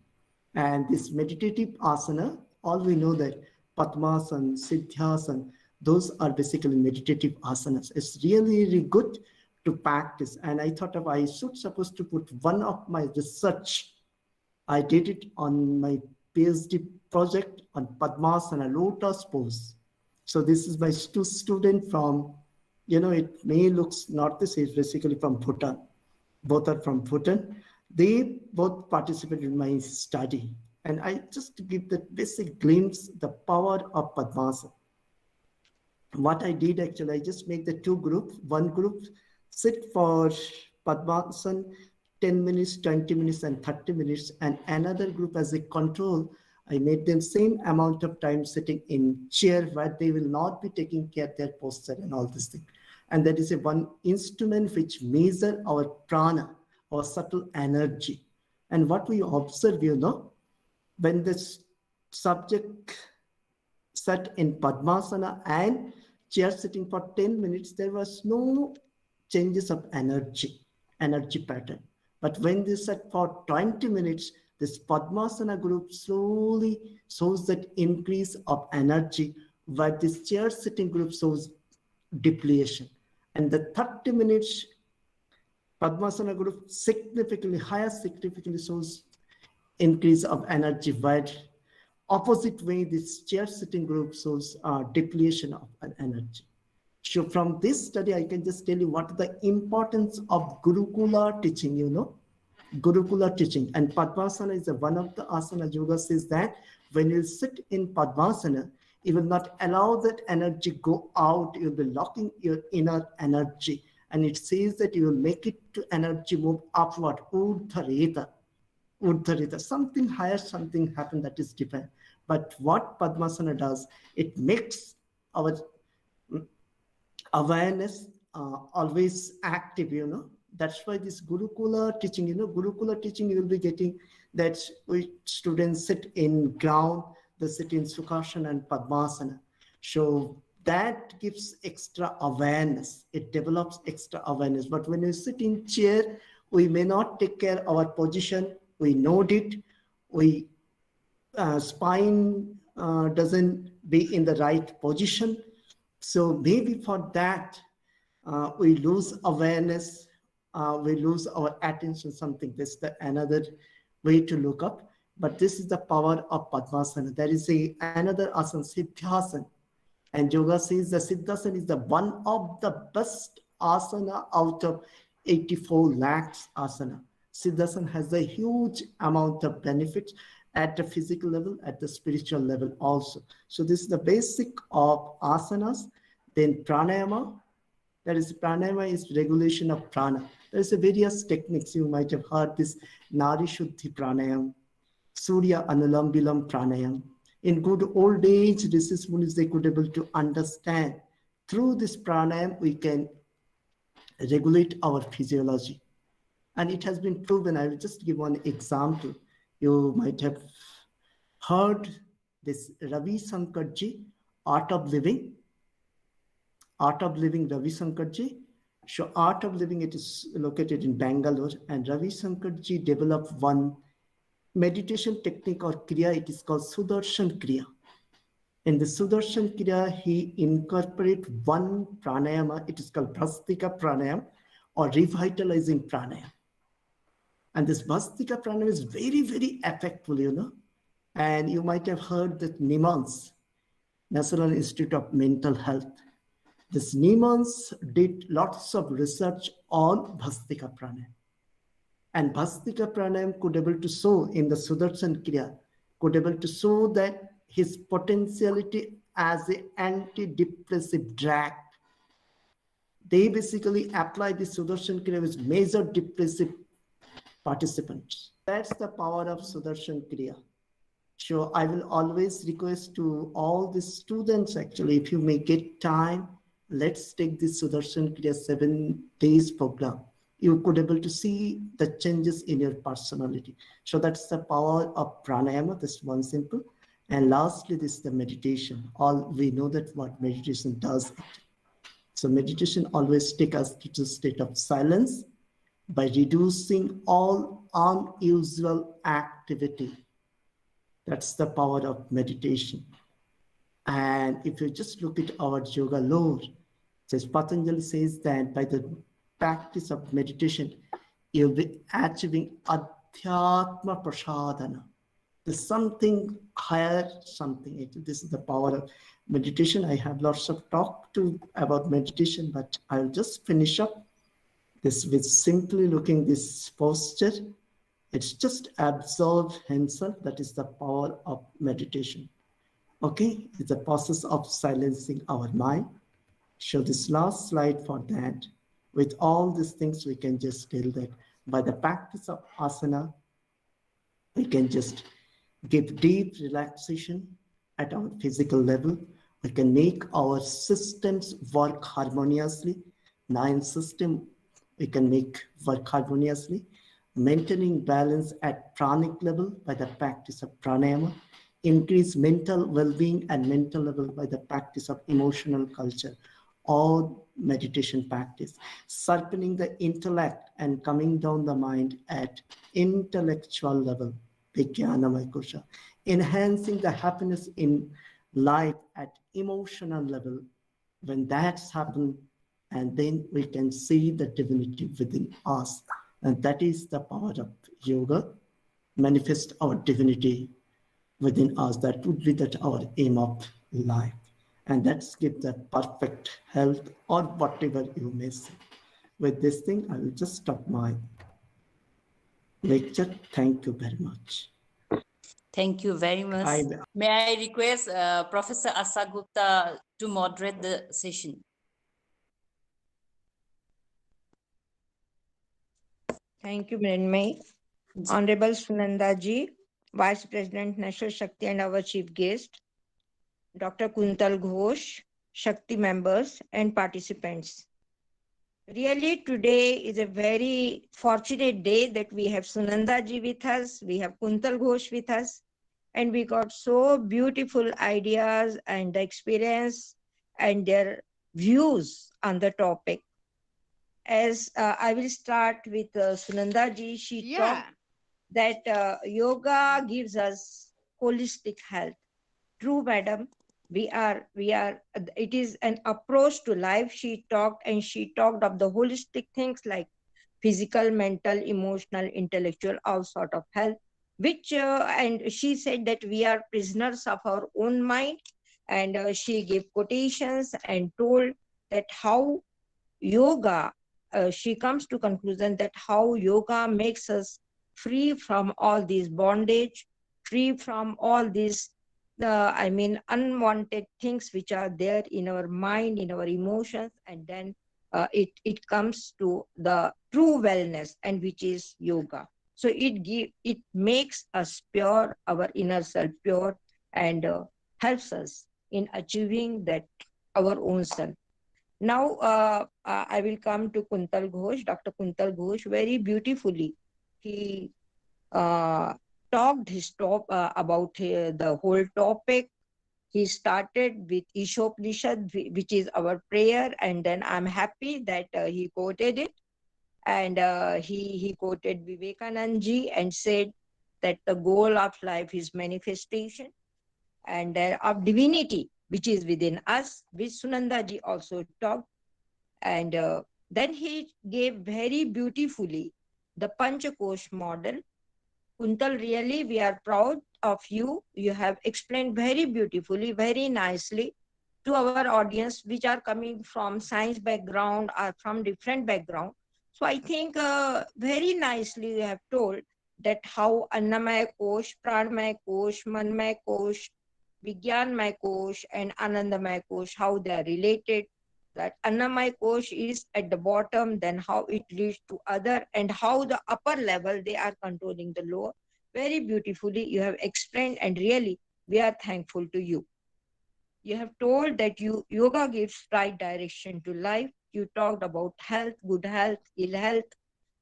And this meditative asana, all we know that Padmasana, Siddhyasana, those are basically meditative asanas. It's really, really good to practice. And I thought of I should supposed to put one of my research. I did it on my PhD project on Padmasana, lotus pose. So this is my 2 students from, you know, it may looks not this is basically from Bhutan. Both are from Bhutan. They both participated in my study. And I just give the basic glimpse, the power of Padmasana. What I did actually, I just make the two groups. One group sit for Padmasana 10 minutes, 20 minutes, and 30 minutes, and another group as a control. I made them same amount of time sitting in chair where they will not be taking care of their posture and all this thing. And that is a one instrument which measure our prana, our subtle energy. And what we observe, when this subject sat in Padmasana and chair sitting for 10 minutes, there was no changes of energy pattern. But when they sat for 20 minutes, this Padmasana group slowly shows that increase of energy, while this chair sitting group shows depletion. And the 30 minutes Padmasana group significantly shows increase of energy, while opposite way this chair sitting group shows depletion of energy. So from this study, I can just tell you what the importance of Gurukula teaching, Gurukula teaching. And Padmasana is one of the asana. Yoga says that when you sit in Padmasana, you will not allow that energy go out. You'll be locking your inner energy. And it says that you will make it to energy move upward, Urdhva Reta. Something higher, something happen, that is different. But what Padmasana does, it makes our awareness always active, That's why this Gurukula teaching, Gurukula teaching, you will be getting that students sit in ground, they sit in Sukhasana and Padmasana. So that gives extra awareness. It develops extra awareness. But when you sit in chair, we may not take care of our position. We note it. We spine doesn't be in the right position. So maybe for that, we lose awareness. We lose our attention, something. This is another way to look up. But this is the power of Padmasana. There is another asana, Siddhasana. And yoga says the Siddhasana is the one of the best asana out of 84 lakhs asana. Siddhasana has a huge amount of benefits at the physical level, at the spiritual level also. So this is the basic of asanas. Then pranayama. That is, pranayama is regulation of prana. There is various techniques. You might have heard this Nari Shuddhi pranayam, Surya Anulam Vilam pranayam. In good old age, Rishis Munis, they could be able to understand through this pranayam, we can regulate our physiology. And it has been proven. I will just give one example. You might have heard this Ravi Sankarji, Art of Living, Ravi Sankarji. So Art of Living, it is located in Bangalore, and Ravi Sankarji developed one meditation technique or kriya. It is called Sudarshan Kriya. In the Sudarshan Kriya, he incorporates one pranayama. It is called Bhastika pranayam or revitalizing pranayam. And this Bhastika pranayam is very, very effective, And you might have heard that NIMHANS, National Institute of Mental Health. This NIMHANS did lots of research on Bhastika pranayam. And Bhastika pranayam could able to show in the Sudarshan Kriya, could able to show that his potentiality as an antidepressive drug. They basically apply the Sudarshan Kriya with major depressive participants. That's the power of Sudarshan Kriya. So I will always request to all the students, actually, if you may get time, let's take this Sudarshan Kriya 7 days program. You could able to see the changes in your personality. So that's the power of pranayama. That's one simple. And lastly, this is the meditation. All we know that what meditation does. So meditation always takes us to a state of silence by reducing all unusual activity. That's the power of meditation. And if you just look at our yoga lore, says Patanjali says that by the practice of meditation, you'll be achieving adhyatma prasadana. There's something higher, something. This is the power of meditation. I have lots of talk about meditation, but I'll just finish up this with simply looking this posture. It's just absorb himself. That is the power of meditation. Okay, it's a process of silencing our mind. Show this last slide for that. With all these things, we can just tell that by the practice of asana, we can just give deep relaxation at our physical level. We can make our systems work harmoniously. 9 system we can make work harmoniously. Maintaining balance at pranic level by the practice of pranayama. Increase mental well-being and mental level by the practice of emotional culture or meditation practice. Sharpening the intellect and coming down the mind at intellectual level. Vijnanamaya kosha. Enhancing the happiness in life at emotional level. When that's happened, and then we can see the divinity within us. And that is the power of yoga. Manifest our divinity within us. That would be that our aim of life. And that's give the perfect health or whatever you may say. With this thing, I will just stop my lecture. Thank you very much. Thank you very much. May I request Professor Asa Gupta to moderate the session? Thank you, Mrinmay. Honorable Sunanda ji, Vice President, National Shakti, and our Chief Guest, Dr. Kuntal Ghosh, Shakti members and participants. Really, today is a very fortunate day that we have Sunanda ji with us, we have Kuntal Ghosh with us, and we got so beautiful ideas and experience and their views on the topic. As I will start with Sunanda ji, she talked that yoga gives us holistic health. True, madam. It is an approach to life. She talked of the holistic things like physical, mental, emotional, intellectual, all sort of health, which, and she said that we are prisoners of our own mind. And she gave quotations and told that how yoga, she comes to conclusion that how yoga makes us free from all these bondage, free from all these unwanted things which are there in our mind, in our emotions, and then it comes to the true wellness, and which is yoga. So it makes us pure, our inner self pure, and helps us in achieving that our own self. Now I will come to Kuntal Ghosh, Dr. Kuntal Ghosh, very beautifully. He talked his about the whole topic. He started with Ishopanishad, which is our prayer, and then I'm happy that he quoted it. And he quoted Vivekananda and said that the goal of life is manifestation and of divinity, which is within us, which Sunanda ji also talked. And then he gave very beautifully the Panchakosh model. Kuntal, really, we are proud of you. You have explained very beautifully, very nicely to our audience, which are coming from science background or from different background. So I think very nicely you have told that how Annamaya Kosh, Pranamaya Kosh, Manmaya Kosh, Vigyanmaya Kosh, and Anandamaya Kosh, how they are related. That Annamaya Kosh is at the bottom, then how it leads to other, and how the upper level they are controlling the lower. Very beautifully you have explained, and really we are thankful to you. You have told that yoga gives right direction to life. You talked about health, good health, ill health,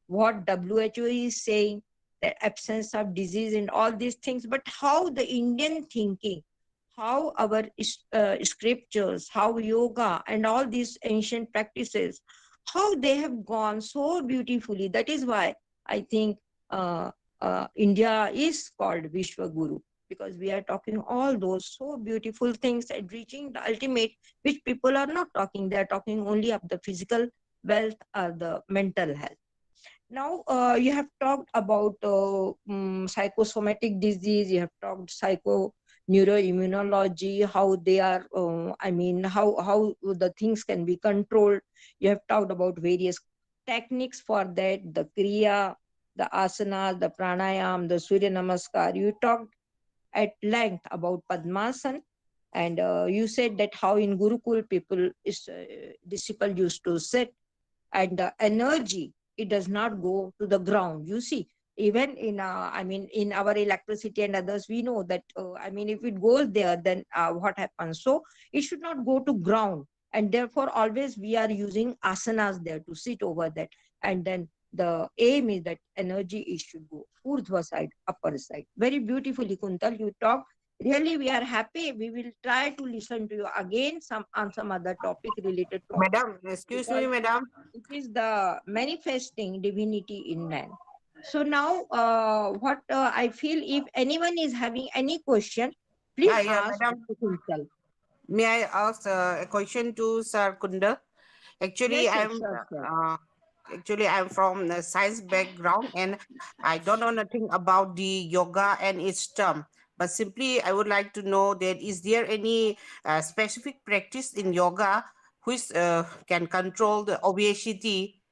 what WHO is saying, the absence of disease and all these things, but how the Indian thinking, how our scriptures, how yoga and all these ancient practices, how they have gone so beautifully. That is why I think India is called Vishwa Guru, because we are talking all those so beautiful things and reaching the ultimate, which people are not talking. They are talking only of the physical wealth or the mental health. Now, you have talked about psychosomatic disease, you have talked neuroimmunology, how they are, how the things can be controlled. You have talked about various techniques for that, the Kriya, the asana, the pranayam, the Surya Namaskar. You talked at length about Padmasana, and you said that how in Gurukul disciple used to sit, and the energy, it does not go to the ground. You see, even in in our electricity and others, we know that if it goes there, then what happens? So it should not go to ground, and therefore always we are using asanas there to sit over that, and then the aim is that energy, it should go urdhva side, upper side. Very beautifully, Kuntal, you talk. Really, we are happy. We will try to listen to you again on some other topic related to Madam, excuse me, because madam. it is the manifesting divinity in man. So now, what I feel, if anyone is having any question, please Yeah, ask madam. Dr. Kuntal. May I ask a question to Sir Kuntal? Actually, Yes, yes, sure, sure. I'm from the science background and I don't know nothing about the yoga and its term. But simply, I would like to know that is there any specific practice in yoga which can control the obesity?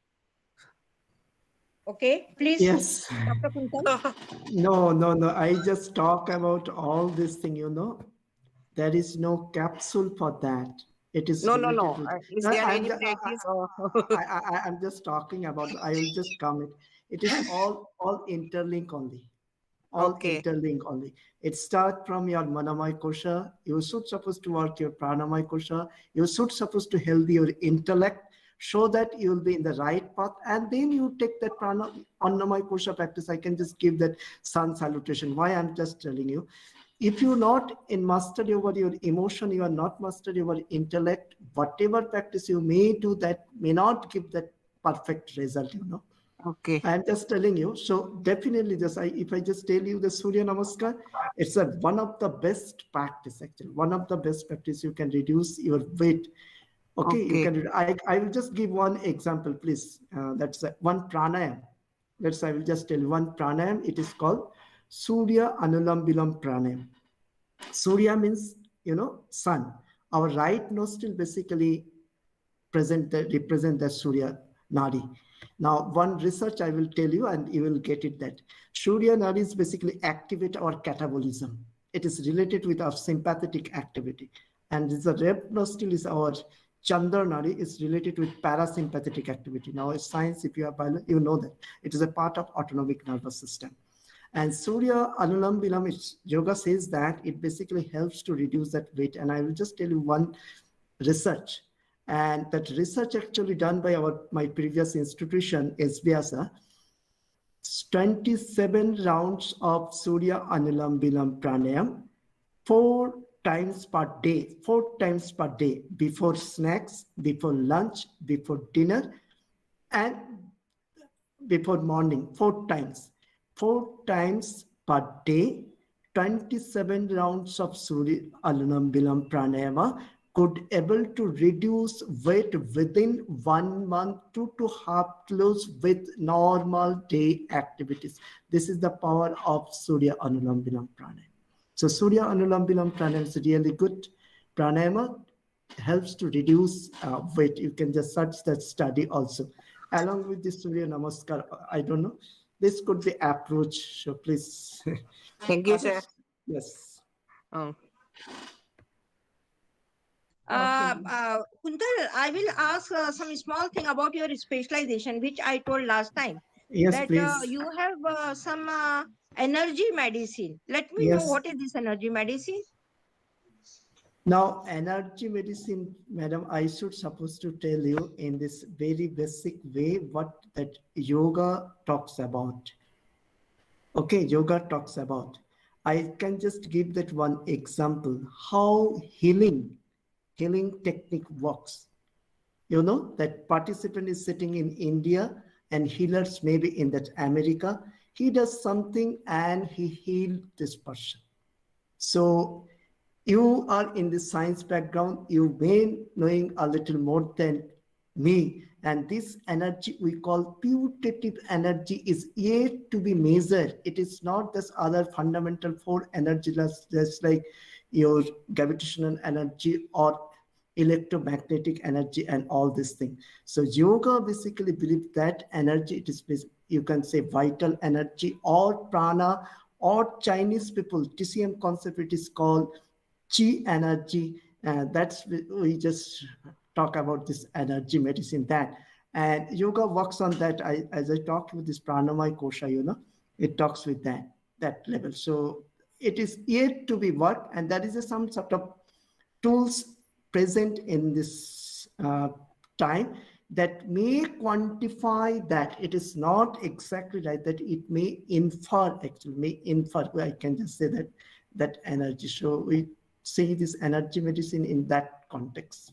Okay, please, Yes. Dr. Kuntal. No. I just talk about all this thing, There is no capsule for that. It is No. related with. Is I, there I'm, any ju- practice or I'm just talking about. I will just comment. It is all interlink only. All okay? interlink only. It starts from your manamaya kosha. You should supposed to work your pranamaya kosha. You should supposed to healthy your intellect, show that you will be in the right path, and then you take that annamaya kosha practice. I can just give that sun salutation. Why I'm just telling you. If you're not in mastery over your emotion, you are not mastery over intellect, whatever practice you may do, that may not give that perfect result, Okay. I'm just telling you. So definitely if I just tell you the Surya Namaskar, it's one of the best practice, actually. One of the best practice. You can reduce your weight. Okay. You can. I will just give one example, please. That's one pranayam. I will just tell you one pranayam. It is called Surya Anulam Bilam Pranayam. Surya means, sun. Our right nostril basically represent the Surya Nadi. Now, one research I will tell you and you will get it that Surya Nadi is basically activate our catabolism. It is related with our sympathetic activity. And the left nostril is our Chandra Nadi is related with parasympathetic activity. Now, in science, if you are biology, you know that it is a part of autonomic nervous system. And Surya Anulam Bilam, yoga says that it basically helps to reduce that weight. And I will just tell you one research. And that research actually done by my previous institution, SBSA, 27 rounds of Surya Anulam Bilam Pranayam, 4 times per day, before snacks, before lunch, before dinner, and before morning, 4 times. 4 times per day, 27 rounds of Surya Anulam Bilam Pranayama could able to reduce weight within 1 month, 2.5 kilos with normal day activities. This is the power of Surya Anulam Bilam Pranayama. So Surya Anulam Bilam Pranayama is really good. Pranayama helps to reduce weight. You can just search that study also. Along with the Surya Namaskar, I don't know. This could be approach. So please. Thank you, sir. Yes. Kuntal, I will ask some small thing about your specialization, which I told last time. Yes, that please. you have some energy medicine. Let me know Yes. what is this energy medicine. Now, energy medicine, madam, I should supposed to tell you in this very basic way what that yoga talks about. Okay, yoga talks about. I can just give that one example, how healing technique works. That participant is sitting in India and healers maybe in that America. He does something and he healed this person. So you are in the science background, you may knowing a little more than me, and this energy we call putative energy is yet to be measured. It is not this other fundamental 4 energy, just like your gravitational energy or electromagnetic energy and all this thing. So yoga basically believes that energy, it is you can say vital energy or prana, or Chinese people, TCM concept, it is called chi energy. That's, we just talk about this energy medicine, that. And yoga works on that. As I talked with this pranamaya kosha, it talks with that level. So it is yet to be worked, and that is some sort of tools present in this time that may quantify that. It is not exactly right, that it may infer, I can just say that energy. So we see this energy medicine in that context.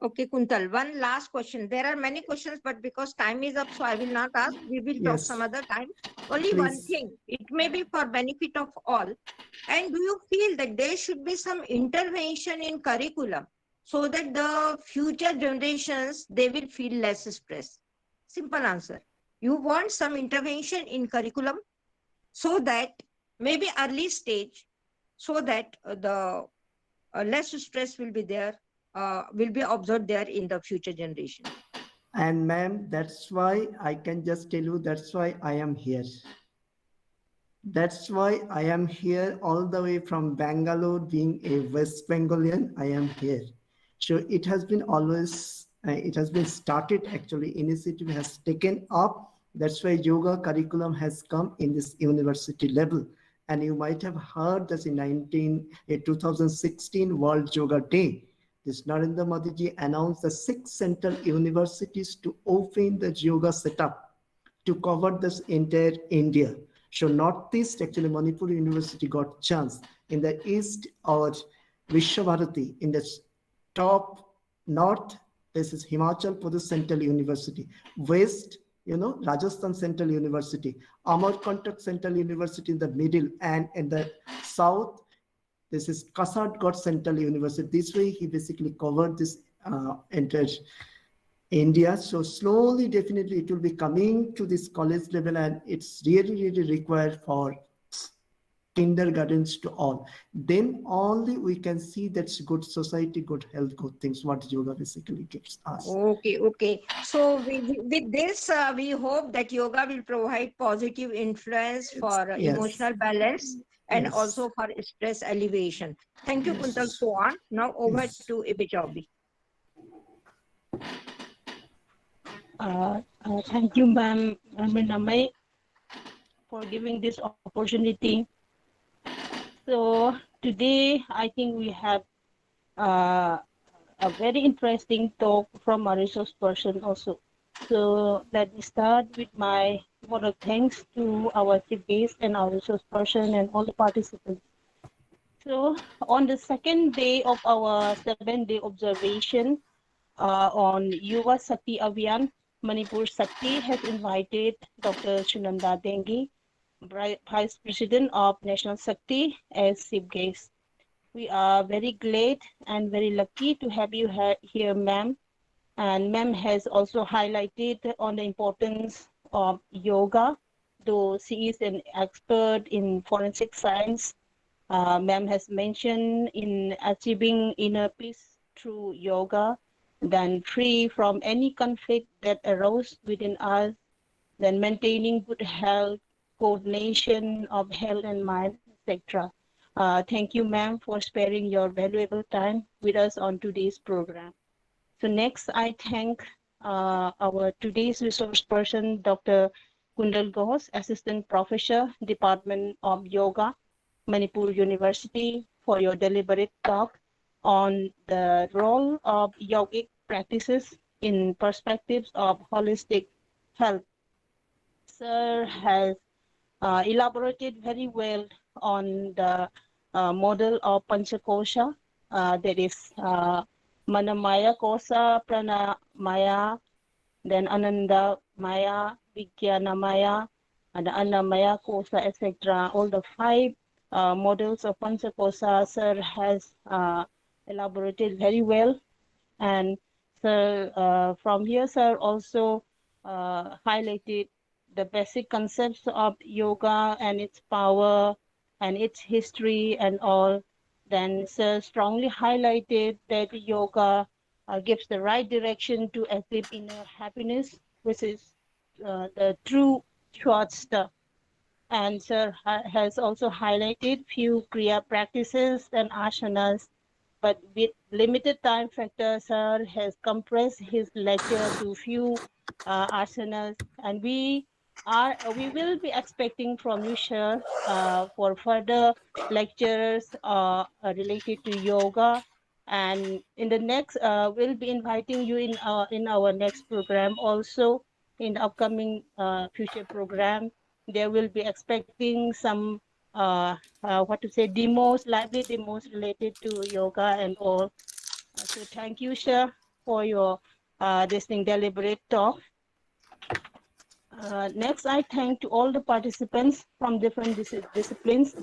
Okay, Kuntal, one last question. There are many questions, but because time is up, so I will not ask. We will talk Yes. some other time. Only one Please. thing. It may be for benefit of all. And do you feel that there should be some intervention in curriculum so that the future generations, they will feel less stress? Simple answer. You want some intervention in curriculum so that maybe early stage, so that the less stress will be there, will be observed there in the future generation. And ma'am, that's why I can just tell you, that's why I am here. That's why I am here all the way from Bangalore, being a West Bengalian, I am here. So it has been always, it has been started, actually, initiative has taken up. That's why yoga curriculum has come in this university level. And you might have heard that in 2016 World Yoga Day, this Narendra Modi ji announced the 6 central universities to open the yoga setup to cover this entire India. So Northeast, actually Manipur University got chance. In the East, our Vishwabharati. In the top North, this is Himachal Pradesh Central University. West, Rajasthan Central University. Amarkantak Central University in the middle. And in the South, this is Kasaragod Central University. This way, he basically covered this entire India. So slowly, definitely, it will be coming to this college level, and it's really, really required for kindergartens to all. Then only we can see that's good society, good health, good things, what yoga basically gives us. Okay. So with this, we hope that yoga will provide positive influence for Yes. emotional balance and Yes. also for stress elevation. Thank you, Kuntal. So on. Now over Yes. to Ibichobi. Thank you, ma'am, Namai, for giving this opportunity. So today, I think we have a very interesting talk from a resource person also. So let me start with my word of thanks to our chief guest and our resource person and all the participants. So on the second day of our 7-day observation on Yuwa Shakti Abhiyan, Manipur Shakti has invited Dr. Sunanda Dengue, Vice President of National Shakti, as chief guest. We are very glad and very lucky to have you here, ma'am. And ma'am has also highlighted on the importance of yoga, though she is an expert in forensic science. Ma'am has mentioned in achieving inner peace through yoga, then free from any conflict that arose within us, then maintaining good health, coordination of health and mind, etc. Thank you, ma'am, for sparing your valuable time with us on today's program. So next, I thank our today's resource person, Dr. Kuntal Ghosh, Assistant Professor, Department of Yoga, Manipur University, for your deliberate talk on the role of yogic practices in perspectives of holistic health. Sir has elaborated very well on the model of Panchakosha, that is Manamaya Kosa, Pranamaya, then Ananda Maya, Vijnanamaya, and Annamaya Kosa, etc. All the 5 models of Panchakosa, sir has elaborated very well. And sir, from here, sir also highlighted the basic concepts of yoga and its power and its history and all. Then sir strongly highlighted that yoga gives the right direction to achieve inner happiness, which is the true short stuff. And sir has also highlighted few kriya practices and asanas, but with limited time factor, sir has compressed his lecture to few asanas, and we will be expecting from you, sir, for further lectures related to yoga. And in the next, we'll be inviting you in our next program also, in the upcoming future program. There will be expecting some lively demos related to yoga and all. So thank you, sir, for your this thing deliberate talk. Next, I thank to all the participants from different disciplines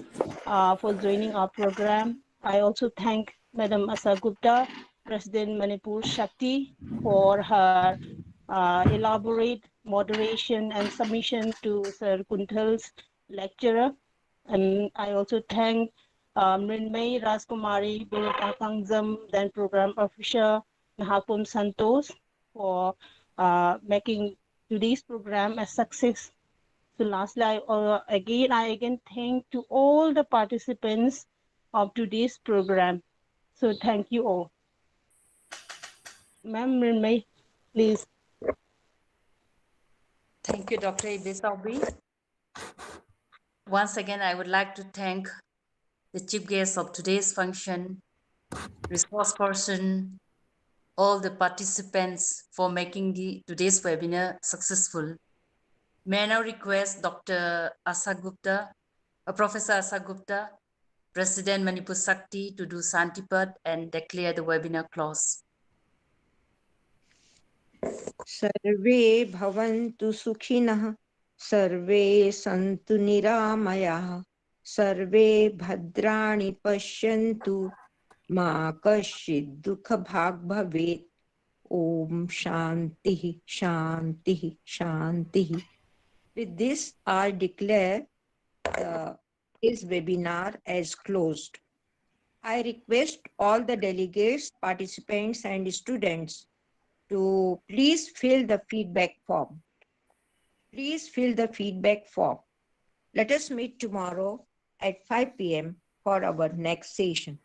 for joining our program. I also thank Madam Asa Gupta, President Manipur Shakti, for her elaborate moderation and submission to Sir Kuntal's lecturer. And I also thank Mrinmay Rajkumari, Binata Kangzam, then Program Officer Nahapum Santos, for making today's program a success. So lastly, I again thank to all the participants of today's program. So thank you all. Ma'am Mrinmay, please. Thank you, Dr. Ibesabi. Once again, I would like to thank the chief guest of today's function, resource person, all the participants for making today's webinar successful. May I now request Dr. Asa Gupta, Professor Asa Gupta, President Manipur Shakti, to do Santipat and declare the webinar close. Sarve bhavantu sukhinah, sarve santu niramayah, sarve bhadrani pashyantu, ma kashid dukha bhag bhavet. Om Shanti, Shanti, Shanti. With this, I declare this webinar as closed. I request all the delegates, participants, and students to please fill the feedback form. Please fill the feedback form. Let us meet tomorrow at 5 p.m. for our next session.